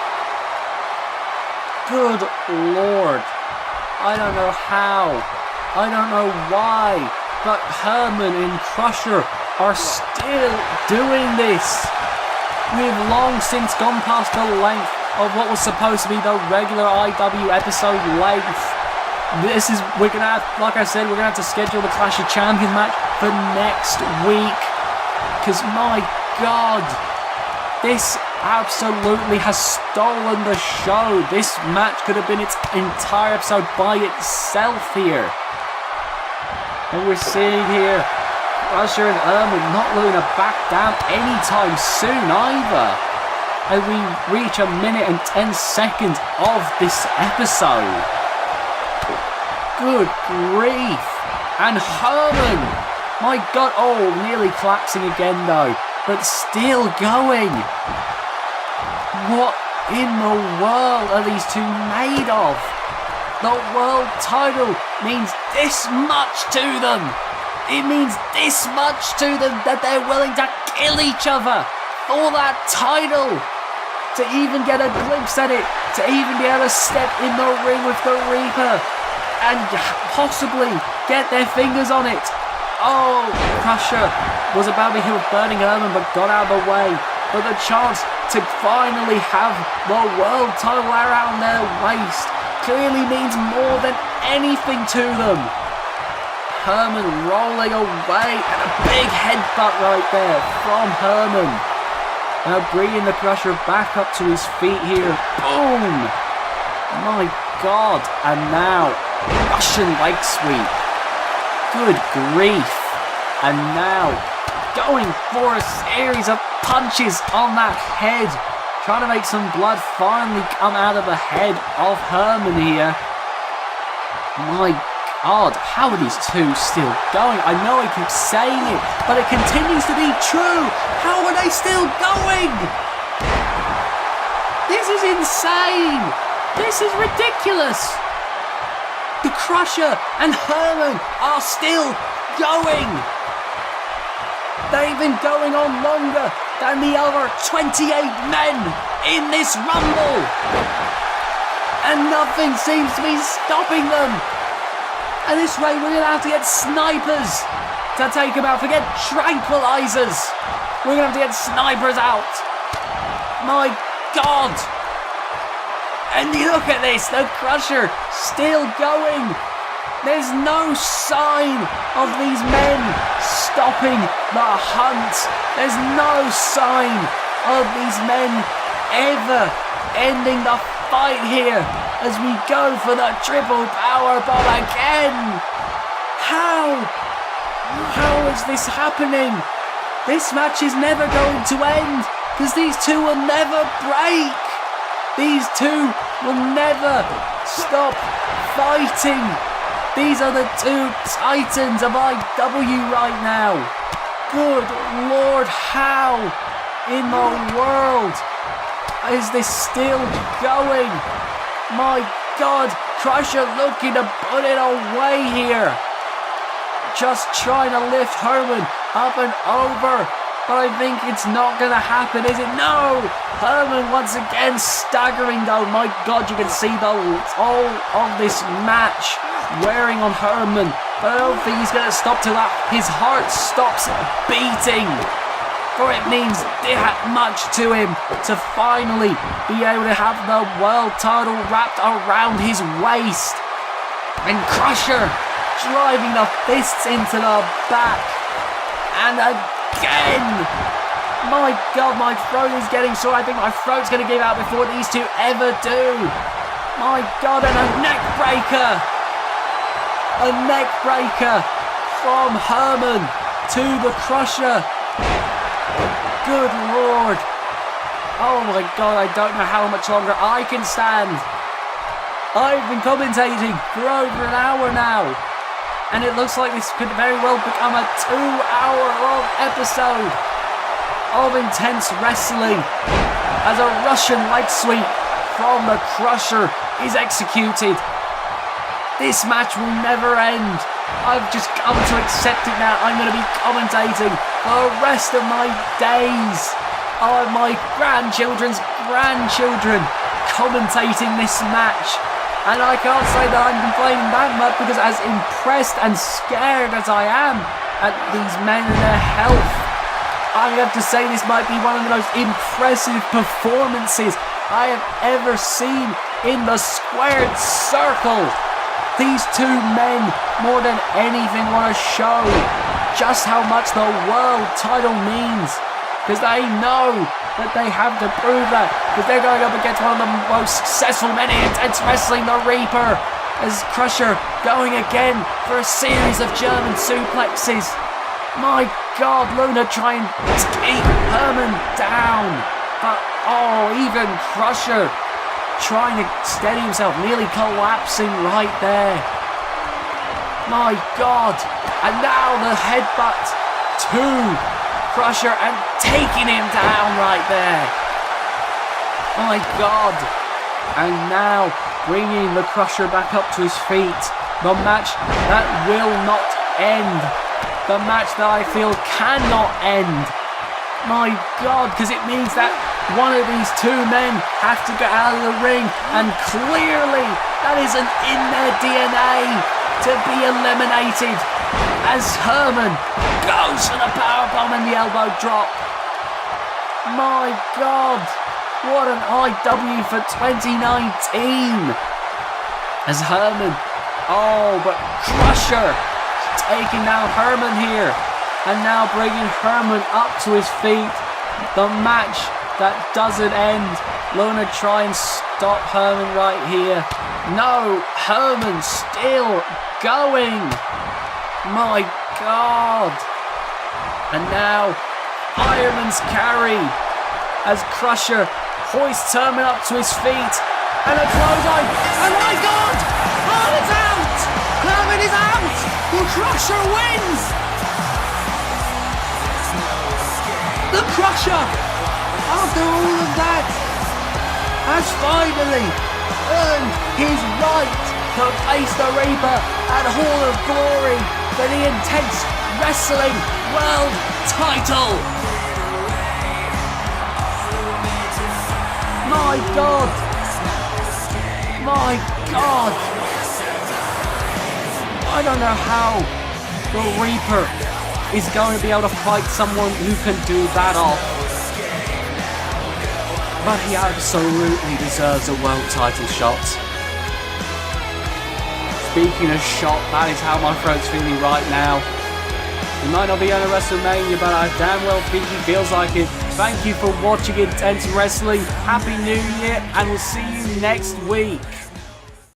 Good Lord. I don't know how. I don't know why. But Herman and Crusher are still doing this. We've long since gone past the length of what was supposed to be the regular IW episode length. We're gonna have, like I said, we're gonna have to schedule the Clash of Champions match for next week. Because my God, this absolutely has stolen the show. This match could have been its entire episode by itself here. And we're seeing here Crusher and Herman not looking to back down anytime soon either. As we reach 1 minute and 10 seconds of this episode. Good grief. And Herman My God, oh, nearly collapsing again though, but still going. What in the world are these two made of? The world title means this much to them. It means this much to them that they're willing to kill each other for that title. To even get a glimpse at it, to even be able to step in the ring with the Reaper and possibly get their fingers on it. Oh, Crusher was about to be hit with Burning Herman but got out of the way. But the chance to finally have the world title around their waist clearly means more than anything to them. Herman rolling away and a big headbutt right there from Herman. Now bringing the Crusher back up to his feet here. Boom! My God. And now, Russian leg sweep. Good grief. And now, going for a series of punches on that head. Trying to make some blood finally come out of the head of Herman here. My God, how are these two still going? I know I keep saying it, but it continues to be true. How are they still going? This is insane. This is ridiculous. The Crusher and Herman are still going. They've been going on longer than the other 28 men in this Rumble. And nothing seems to be stopping them. And this way we're going to have to get snipers to take them out. Forget tranquilizers. We're going to have to get snipers out. My God. And look at this. The Crusher still going. There's no sign of these men stopping the hunt. There's no sign of these men ever ending the fight here as we go for the triple power bomb again. How is this happening? This match is never going to end because these two will never break. These two will never stop fighting. These are the two titans of IW right now. Good Lord, how in the world is this still going? My God, Crusher looking to put it away here. Just trying to lift Herman up and over. But I think it's not going to happen, is it? No! Herman once again staggering though. My God, you can see the all of this match wearing on Herman. But I don't think he's going to stop till his heart stops beating. For it means that much to him to finally be able to have the world title wrapped around his waist. And Crusher driving the fists into the back. And again! My God, my throat is getting sore. I think my throat's going to give out before these two ever do. My God, and a neck breaker. A neck breaker from Herman to the Crusher. Good Lord. Oh my God, I don't know how much longer I can stand. I've been commentating for over an hour now. And it looks like this could very well become a 2-hour-long episode of intense wrestling as a Russian leg sweep from the Crusher is executed. This match will never end. I've just come to accept it now. I'm going to be commentating for the rest of my days. My grandchildren's grandchildren commentating this match. And I can't say that I'm complaining that much because as impressed and scared as I am at these men and their health, I have to say this might be one of the most impressive performances I have ever seen in the squared circle. These two men, more than anything, want to show just how much the world title means. Because they know that they have to prove that. Because they're going up against one of the most successful men in intense wrestling, the Reaper. As Crusher going again for a series of German suplexes. My God, Luna trying to keep Herman down. But even Crusher trying to steady himself, nearly collapsing right there. My God. And now the headbutt to Crusher and taking him down right there. My God. And now bringing the Crusher back up to his feet. The match that will not end. The match that I feel cannot end. My God, because it means that one of these two men have to get out of the ring, and clearly that isn't in their DNA to be eliminated, as Herman goes for the powerbomb and the elbow drop. My God, what an IW for 2019. As Herman, but Crusher taking down Herman here, and now bringing Herman up to his feet. The match that doesn't end. Luna try and stop Herman right here. No, Herman still going. My God. And now Ironman's carry as Crusher hoists Herman up to his feet. And a clothesline. Oh my God! Herman's out! Herman is out! The Crusher wins! The Crusher, after all of that, has finally earned his right to face the Reaper at Hall of Glory for the Intense Wrestling World Title. My God. My God. I don't know how the Reaper is going to be able to fight someone who can do that off. But he absolutely deserves a world title shot. Speaking of shot, that is how my throat's feeling right now. It might not be on a WrestleMania, but I damn well think he feels like it. Thank you for watching Intense Wrestling. Happy New Year, and we'll see you next week.